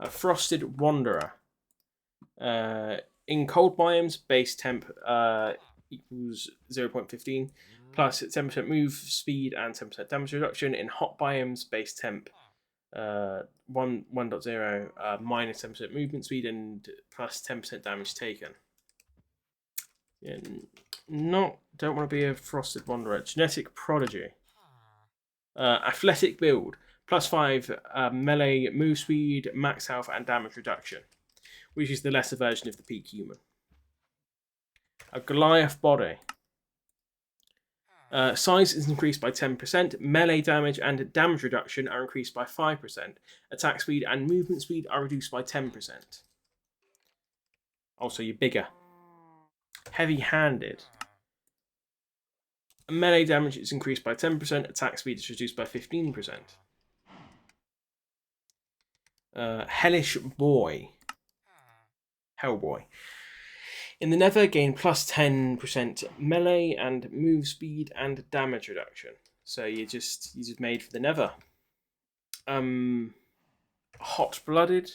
Frosted Wanderer. In cold biomes, base temp equals 0.15, plus 10% move speed and 10% damage reduction. In hot biomes, base temp 1.0, minus 10% movement speed and plus 10% damage taken. Yeah, don't want to be a Frosted Wanderer. Genetic Prodigy. Athletic build. +5 melee move speed, max health, and damage reduction, which is the lesser version of the peak human. A Goliath body. Size is increased by 10%. Melee damage and damage reduction are increased by 5%. Attack speed and movement speed are reduced by 10%. Also, you're bigger. Heavy-handed. Melee damage is increased by 10%. Attack speed is reduced by 15%. Hellish Boy. Hellboy. In the Nether, gain plus 10% melee and move speed and damage reduction. So you're just made for the Nether. Hot Blooded.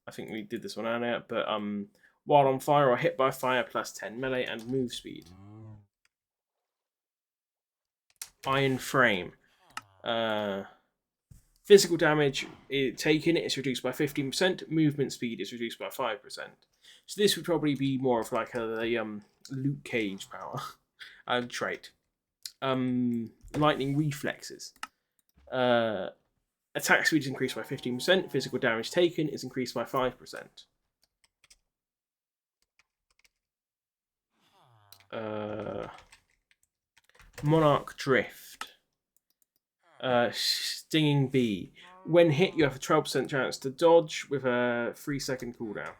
I think we did this one earlier, but while on fire or hit by fire, plus 10 melee and move speed. Iron Frame. Physical damage taken is reduced by 15%. Movement speed is reduced by 5%. So this would probably be more of like a Luke Cage power trait. Lightning Reflexes. Attack speed is increased by 15%. Physical damage taken is increased by 5%. Monarch Drift. Stinging Bee. When hit, you have a 12% chance to dodge with a 3-second cooldown.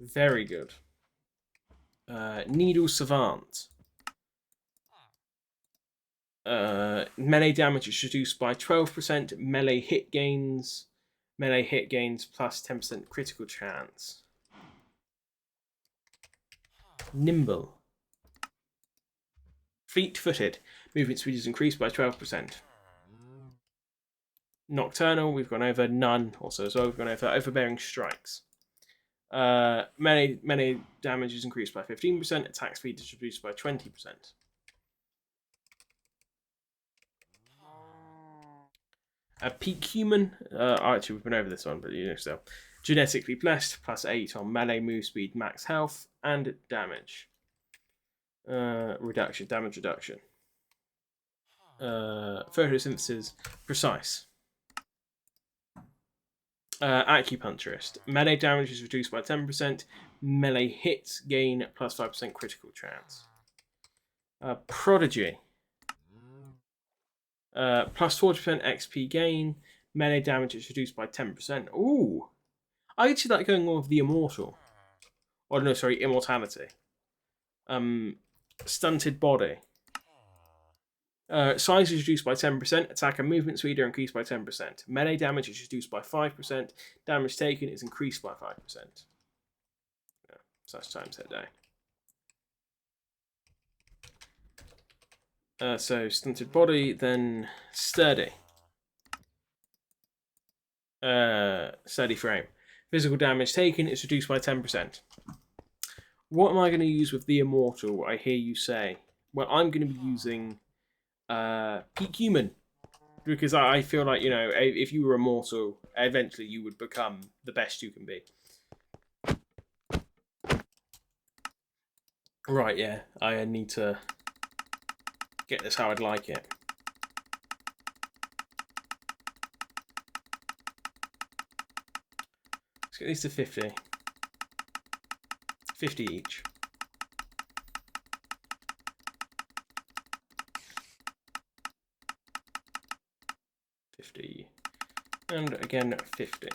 Very good. Needle Savant. Melee damage is reduced by 12%. Melee hit gains plus 10% critical chance. Nimble. Fleet-footed. Movement speed is increased by 12%. Nocturnal, we've gone over. None also as well. We've gone over. Overbearing strikes. Melee damage is increased by 15%. Attack speed is reduced by 20%. Peak Human. Actually, we've been over this one, but you know still. Genetically blessed, plus 8 on melee move speed, max health, and damage. Damage reduction. Photosynthesis, precise. Acupuncturist. Melee damage is reduced by 10%. Melee hits gain plus 5% critical chance. Prodigy. Plus 40% XP gain. Melee damage is reduced by 10%. Ooh. I actually like going on with the Immortal. Oh no, sorry, Immortality. Stunted Body. Size is reduced by 10%. Attack and movement speed are increased by 10%. Melee damage is reduced by 5%. Damage taken is increased by 5%. Yeah, such times that day. So Stunted Body, then Sturdy. Sturdy Frame. Physical damage taken is reduced by 10%. What am I going to use with the Immortal, I hear you say? Well, I'm going to be using Peak Human. Because I feel like, you know, if you were Immortal, eventually you would become the best you can be. Right, yeah. I need to get this how I'd like it. Let's get these to 50. 50 each. And again 50.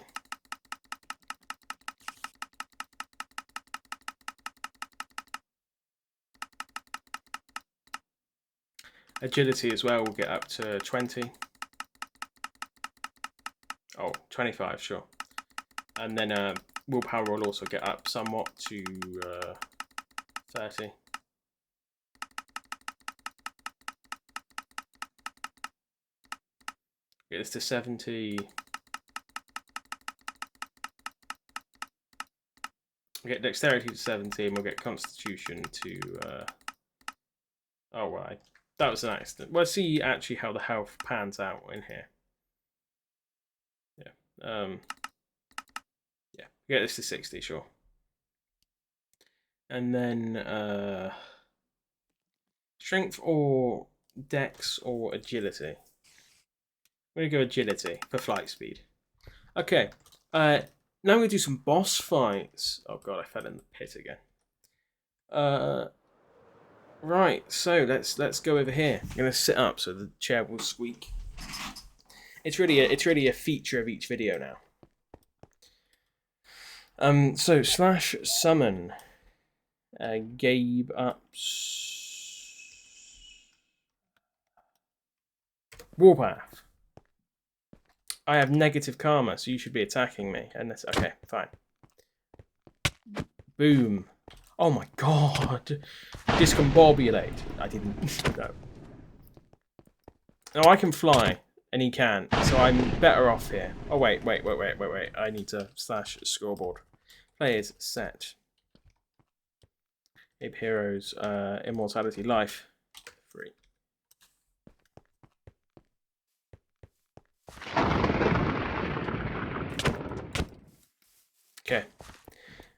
Agility as well will get up to 20. Oh, 25, sure. And then willpower will also get up somewhat to 30. Get this to 70. We'll get dexterity to 70, and we'll get constitution to... oh, right. That was an accident. We'll see actually how the health pans out in here. Yeah. Yeah. Get this to 60, sure. And then strength or dex or agility. I'm going to go agility for flight speed. Okay. Now I'm going to do some boss fights. Oh god, I fell in the pit again. Right, so let's go over here. I'm going to sit up so the chair will squeak. It's really a feature of each video now. So slash summon GabeUp's Warpath. I have negative karma, so you should be attacking me. Unless, okay, fine. Boom. Oh my god. Discombobulate. I didn't know. No, I can fly, and he can't, so I'm better off here. Oh, wait. I need to slash scoreboard. Players set. Ape Heroes, Immortality, Life, 3. Okay.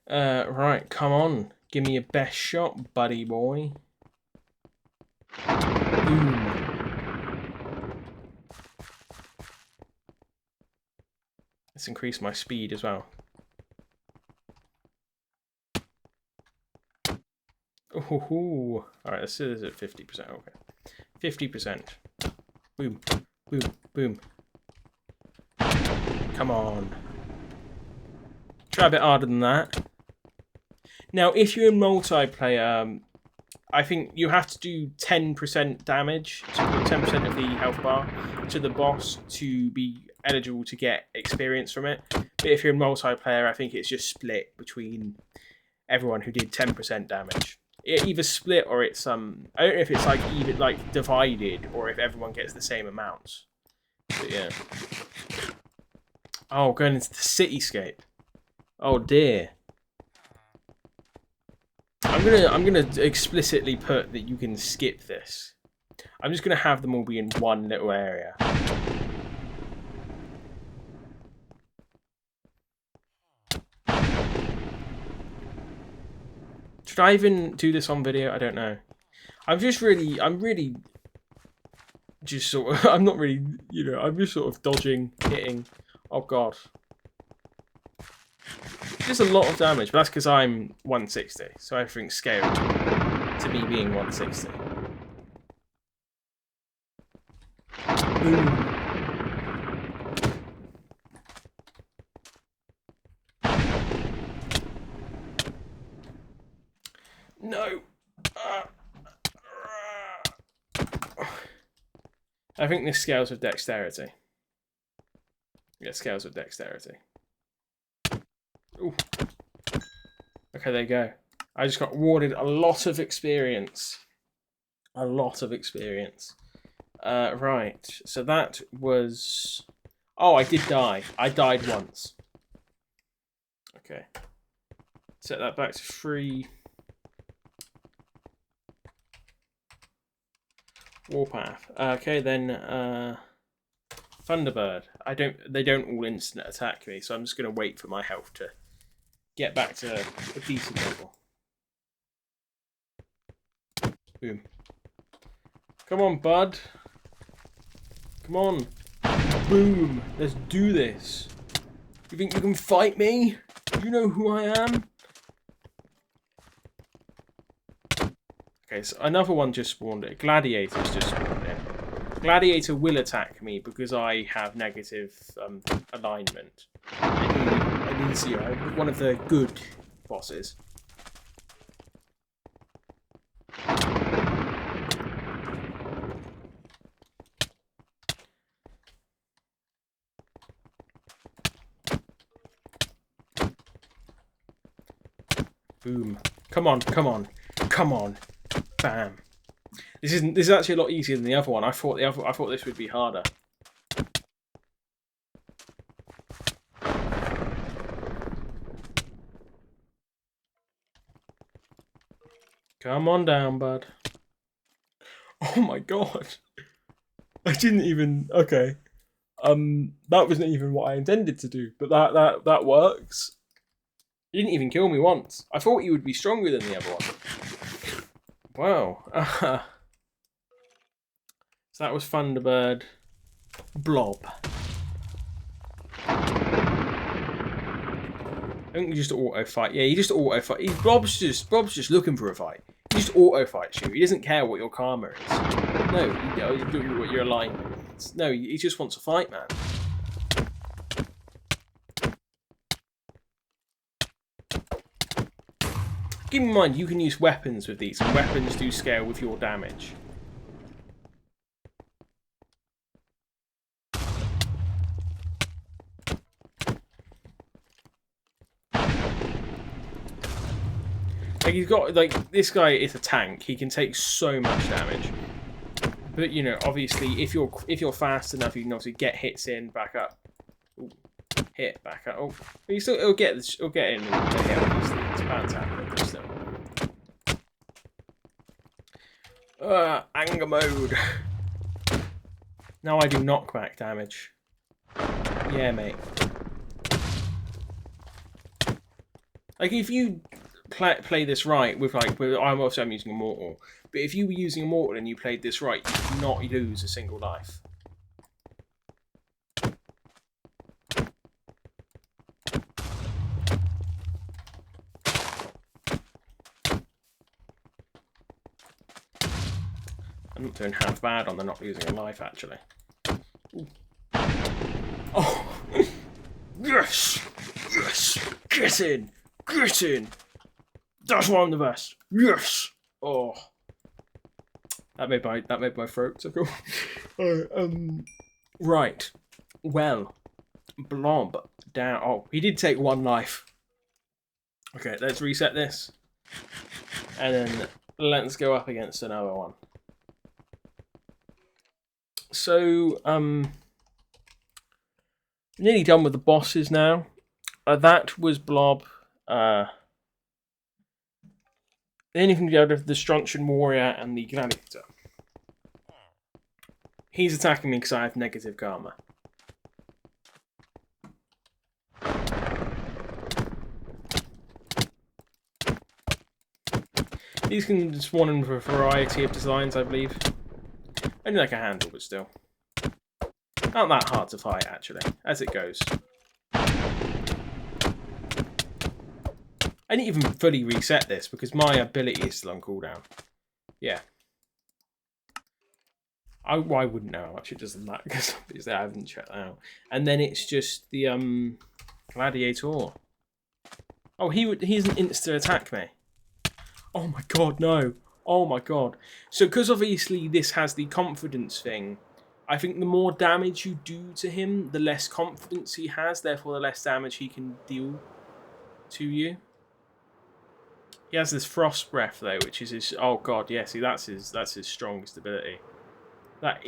Right, come on. Give me your best shot, buddy boy. Boom. Let's increase my speed as well. Ooh. Alright, this is at 50%. Okay. 50%. Boom. Boom. Boom. Come on. Try a bit harder than that. Now, if you're in multiplayer, I think you have to do 10% damage, so 10% of the health bar to the boss to be eligible to get experience from it. But if you're in multiplayer, I think it's just split between everyone who did 10% damage. It either split or it's I don't know if it's like even like divided or if everyone gets the same amounts. But yeah. Oh, going into the cityscape. Oh dear. I'm gonna explicitly put that you can skip this. I'm just gonna have them all be in one little area. Should I even do this on video? I don't know. I'm really just sort of, I'm not really, I'm just sort of dodging, hitting. Oh god. Just a lot of damage, but that's because I'm 160, so everything's scaled to me being 160. Boom. No. I think this scales with dexterity. Yeah, scales with dexterity. Ooh. Okay, there you go. I just got awarded a lot of experience. A lot of experience. Right, so that was... Oh, I did die. I died once. Okay. Set that back to 3. Warpath. Okay, then Thunderbird. They don't all instant attack me, so I'm just gonna wait for my health to get back to a decent level. Boom. Come on, bud. Come on. Boom. Let's do this. You think you can fight me? You know who I am? Okay, so another one just spawned in. Gladiator's just spawned in. Gladiator will attack me because I have negative alignment. And he's, one of the good bosses. Boom. Come on, come on, come on. Bam. This is actually a lot easier than the other one. I thought this would be harder. Come on down, bud. Oh my god. I didn't even okay. That wasn't even what I intended to do, but that works. You didn't even kill me once. I thought you would be stronger than the other one. Wow. So that was Thunderbird. Blob. I think you just auto fight. Yeah, you just auto fight. Blob's just looking for a fight. He just auto fights you. He doesn't care what your karma is. No, what your alignment is. No, he just wants a fight, man. Keep in mind, you can use weapons with these, and weapons do scale with your damage. Like he's got this guy is a tank. He can take so much damage. But obviously, if you're fast enough, you can obviously get hits in, back up. Ooh, hit, back up. Oh, but it'll get in the hit. Obviously, it's bound to happen. But still. Anger mode. Now I do knockback damage. Yeah, mate. Like if you play this right with I'm using Immortal, but if you were using Immortal and you played this right, you would not lose a single life. I'm not doing half bad on the not losing a life, actually. Ooh. Oh! Yes! Yes! Get in! Get in! That's why I'm the best. Yes. Oh, that made my throat tickle. Right. Well, Blob down. Oh, he did take one life. Okay, let's reset this, and then let's go up against another one. So, nearly done with the bosses now. That was Blob. The only thing out of the Strontian warrior and the gladiator. He's attacking me because I have negative karma. These can spawn in for a variety of designs, I believe. Only like a handle, but still. Not that hard to fight, actually, as it goes. I didn't even fully reset this because my ability is still on cooldown. Yeah. I wouldn't know how much it does on that because obviously I haven't checked that out. And then it's just the gladiator. Oh, he doesn't insta attack me. Oh my god, no. Oh my god. So because obviously this has the confidence thing, I think the more damage you do to him, the less confidence he has, therefore the less damage he can deal to you. He has this frost breath though, which is his. Oh god, yeah. See, that's his strongest ability. That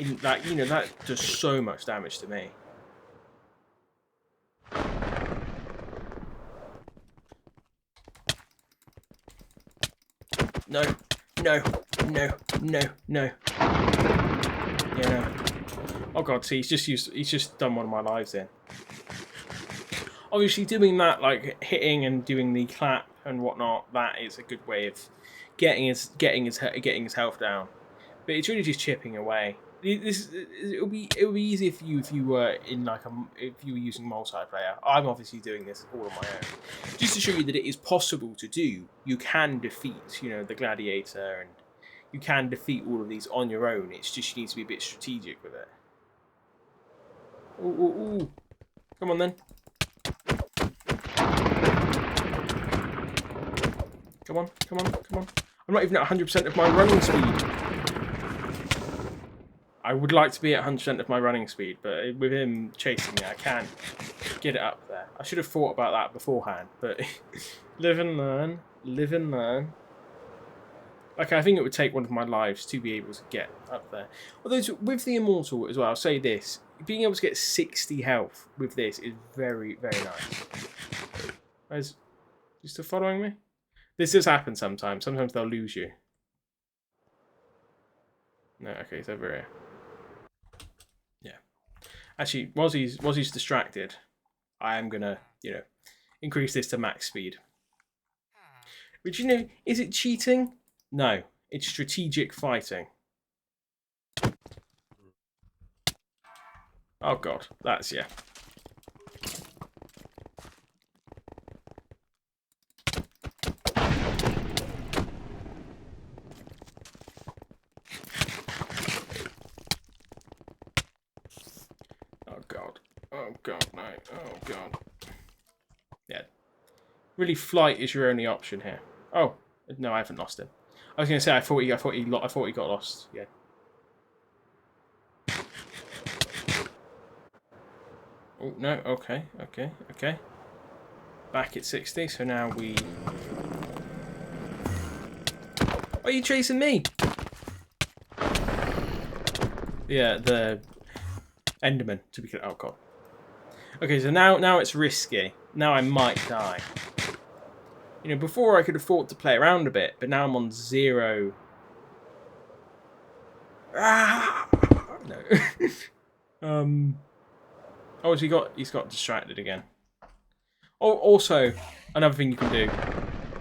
does so much damage to me. No, no, no, no, no. Yeah, no. Oh god, see, he's just done one of my lives in. Obviously, doing that, like hitting and doing the clap and whatnot, that is a good way of getting his health down. But it's really just chipping away. It'll be easy if you were in if you were using multiplayer. I'm obviously doing this all on my own, just to show you that it is possible to do. You can defeat, the gladiator, and you can defeat all of these on your own. It's just you need to be a bit strategic with it. Ooh, ooh, ooh. Come on then. Come on, come on, come on. I'm not even at 100% of my running speed. I would like to be at 100% of my running speed, but with him chasing me, I can't get it up there. I should have thought about that beforehand, but live and learn, live and learn. Like, I think it would take one of my lives to be able to get up there. Although, with the Immortal as well, I'll say this. Being able to get 60 health with this is very, very nice. You still following me? This does happen sometimes. Sometimes they'll lose you. No, okay, he's over here. Yeah. Actually, whilst he's distracted, I am gonna, increase this to max speed. But is it cheating? No, it's strategic fighting. Oh god, that's yeah. Oh god. Oh god, no. Oh god. Yeah. Really, flight is your only option here. Oh no, I haven't lost him. I was gonna say I thought he got lost. Yeah. Oh no. Okay. Okay. Okay. Back at 60. So now we. Are you chasing me? Yeah, the Enderman, to be clear. Oh god. Okay, so now it's risky. Now I might die. Before I could afford to play around a bit, but now I'm on 0. Ah! No. Oh, he's got distracted again. Oh, also, another thing you can do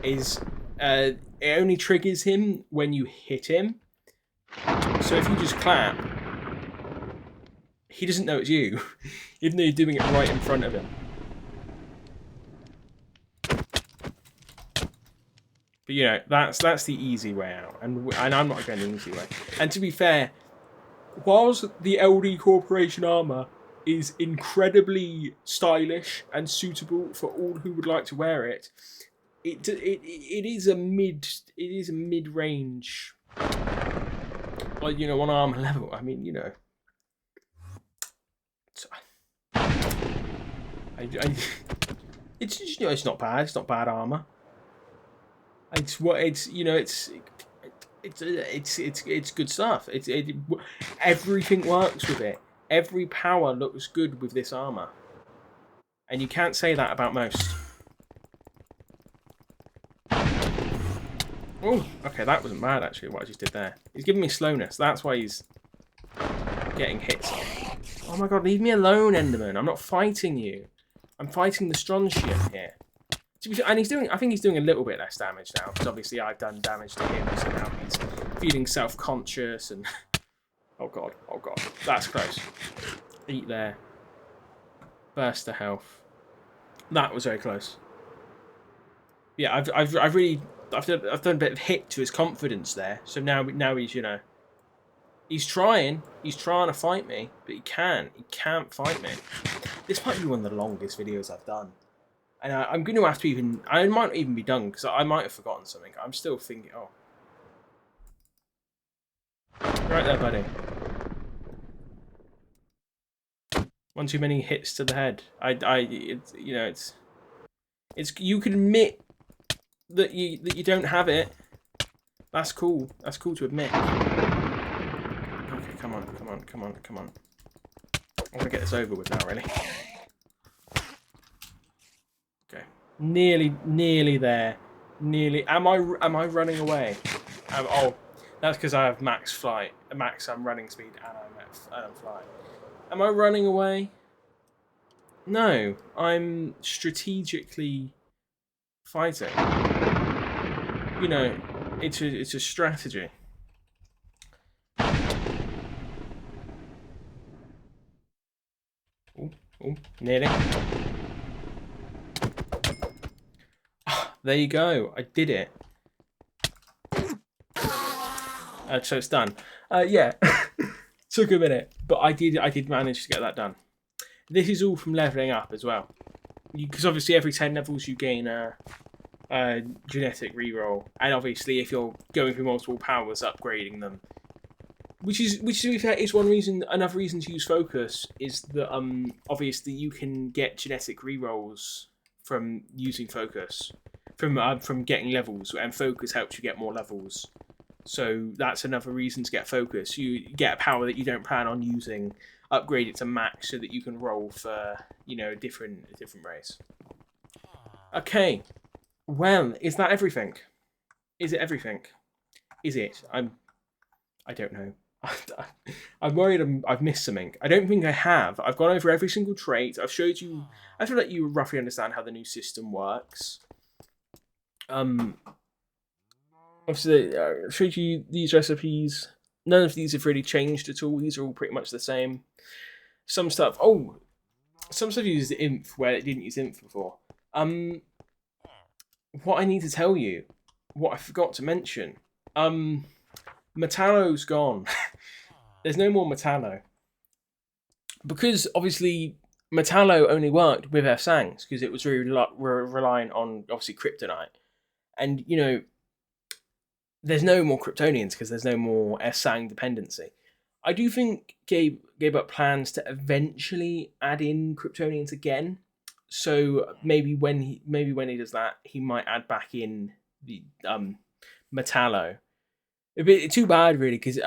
is it only triggers him when you hit him. So if you just clap, he doesn't know it's you, even though you're doing it right in front of him. But that's the easy way out, and I'm not going the easy way. And to be fair, whilst the LD Corporation armor is incredibly stylish and suitable for all who would like to wear it, it is a mid range, like, you know, on armor level. I mean, you know, it's you know, it's not bad. It's not bad armor. It's what it's, you know, it's good stuff. Everything works with it. Every power looks good with this armor, and you can't say that about most. Oh, okay, that wasn't bad actually. What I just did there. He's giving me slowness. That's why he's getting hits. Oh my god, leave me alone, Enderman. I'm not fighting you. I'm fighting the Strontian here. And he's doing, I think he's doing a little bit less damage now, because obviously I've done damage to him, so now he's feeling self-conscious and... Oh god, that's close. Eat there. Burst of health. That was very close. Yeah, I've done a bit of hit to his confidence there, so now he's, you know... He's trying to fight me, but he can't fight me. This might be one of the longest videos I've done. And I'm going to have to even... I might not even be done, because I might have forgotten something. I'm still thinking... Oh. Right there, buddy. One too many hits to the head. You know, it's... You can admit that you don't have it. That's cool. That's cool to admit. Okay, come on. I want to get this over with now, really. Okay. Nearly there. Nearly. Am I running away? Oh, that's because I have max flight, max running speed, and I'm flying. Am I running away? No, I'm strategically fighting. You know, it's a strategy. Oh, nearly. There you go. I did it. So it's done. Yeah, took a minute, but I did manage to get that done. This is all from leveling up as well, because obviously every 10 levels you gain a genetic reroll, and obviously if you're going through multiple powers, upgrading them, which to be fair is one reason. Another reason to use focus is that obviously you can get genetic rerolls from using focus, from getting levels, and focus helps you get more levels. So that's another reason to get focus. You get a power that you don't plan on using, upgrade it to max so that you can roll for, you know, a different race. Okay, well, is that everything? Is it everything? Is it? I don't know. I'm worried I've missed something. I don't think I have. I've gone over every single trait. I've showed you. I feel like you roughly understand how the new system works. Obviously, I showed you these recipes. None of these have really changed at all. These are all pretty much the same. Some stuff uses inf where it didn't use inf before. What I need to tell you, what I forgot to mention, Metallo's gone. There's no more Metallo. Because obviously Metallo only worked with Sangs because it was really reliant on obviously kryptonite. And, you know, there's no more Kryptonians because there's no more Sang dependency. I do think GabeUp plans to eventually add in Kryptonians again. So maybe when he does that, he might add back in the Metallo. A bit too bad, really, because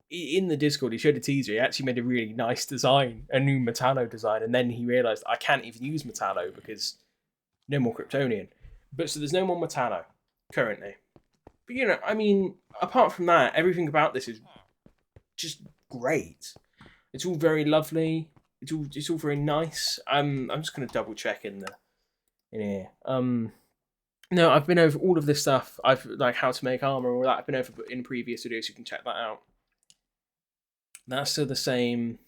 in the Discord he showed a teaser. He actually made a really nice design, a new Metallo design, and then he realised I can't even use Metallo because no more Kryptonian. But so there's no more Metallo currently. But you know, I mean, apart from that, everything about this is just great. It's all very lovely. It's all very nice. I'm just gonna double check in here. No, I've been over all of this stuff. I've like how to make armor, all that. I've been over in previous videos. You can check that out. That's still the same.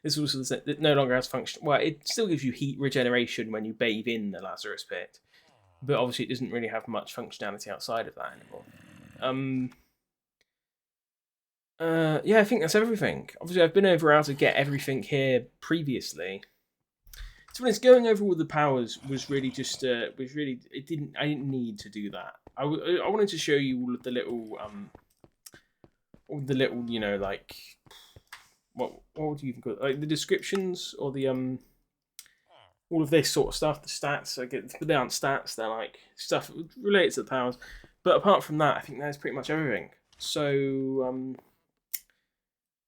This is also the same. It no longer has function. Well, it still gives you heat regeneration when you bathe in the Lazarus pit, but obviously it doesn't really have much functionality outside of that anymore. Yeah, I think that's everything. Obviously, I've been over how to get everything here previously. to be honest, going over all the powers was really just I didn't need to do that. I wanted to show you all of the little you know, like what would you even call it? Like the descriptions or the all of this sort of stuff, the stats. But they aren't stats; they're like stuff related to the powers. But apart from that, I think that's pretty much everything. So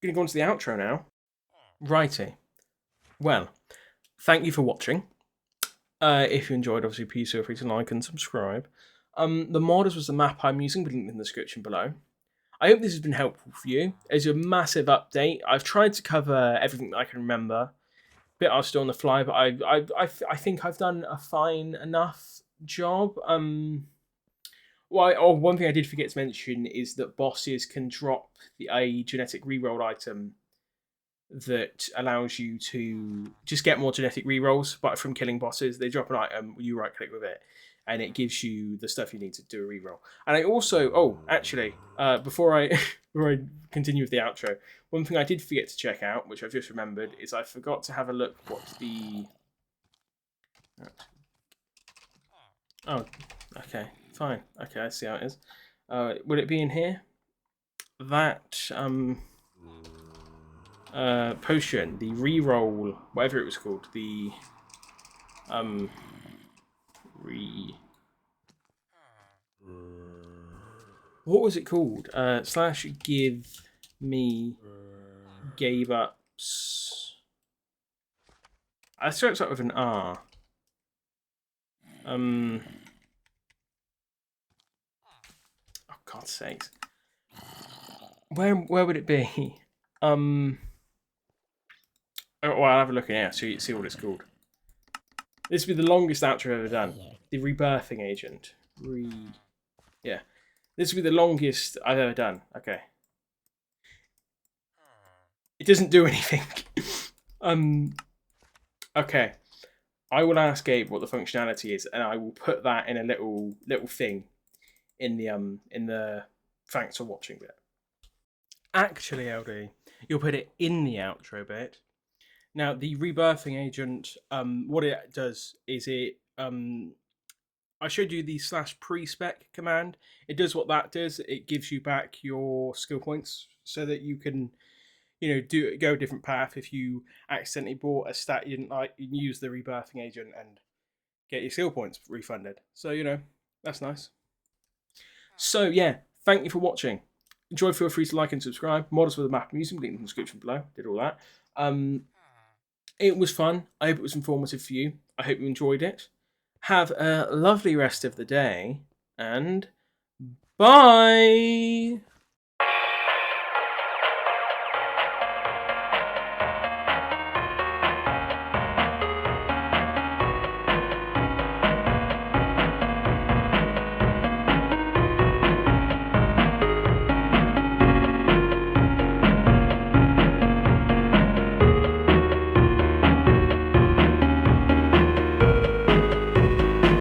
gonna go on to the outro now. Righty. Well, thank you for watching. If you enjoyed, obviously, please feel free to like and subscribe. The modders was the map I'm using, but linked in the description below. I hope this has been helpful for you. It's a massive update. I've tried to cover everything that I can remember. Bit I was still on the fly, but I think I've done a fine enough job. One thing I did forget to mention is that bosses can drop a genetic reroll item that allows you to just get more genetic rerolls, but from killing bosses. They drop an item, you right click with it, and it gives you the stuff you need to do a reroll. And I also, before I continue with the outro, one thing I did forget to check out, which I've just remembered, is I forgot to have a look what the... Oh, okay, fine. Okay, I see how it is. Would it be in here? That potion, the reroll, whatever it was called, the what was it called? Slash give me GabeUp's. I swear it's up with an R. Oh, God's sakes. Where would it be? Oh, well, I'll have a look in here so you see what it's called. This would be the longest outro I've ever done. The rebirthing agent. Yeah. This would be the longest I've ever done. Okay. It doesn't do anything. Okay. I will ask Gabe what the functionality is, and I will put that in a little thing in the thanks for watching bit. Actually, LD, you'll put it in the outro bit. Now, the rebirthing agent, what it does is it, I showed you the /pre-spec command. It does what that does. It gives you back your skill points so that you can, you know, go a different path. If you accidentally bought a stat you didn't like, you can use the rebirthing agent and get your skill points refunded. So, you know, that's nice. So, yeah, thank you for watching. Enjoy, feel free to like and subscribe. Models for the map music, link in the description below. Did all that. It was fun. I hope it was informative for you. I hope you enjoyed it. Have a lovely rest of the day, and bye!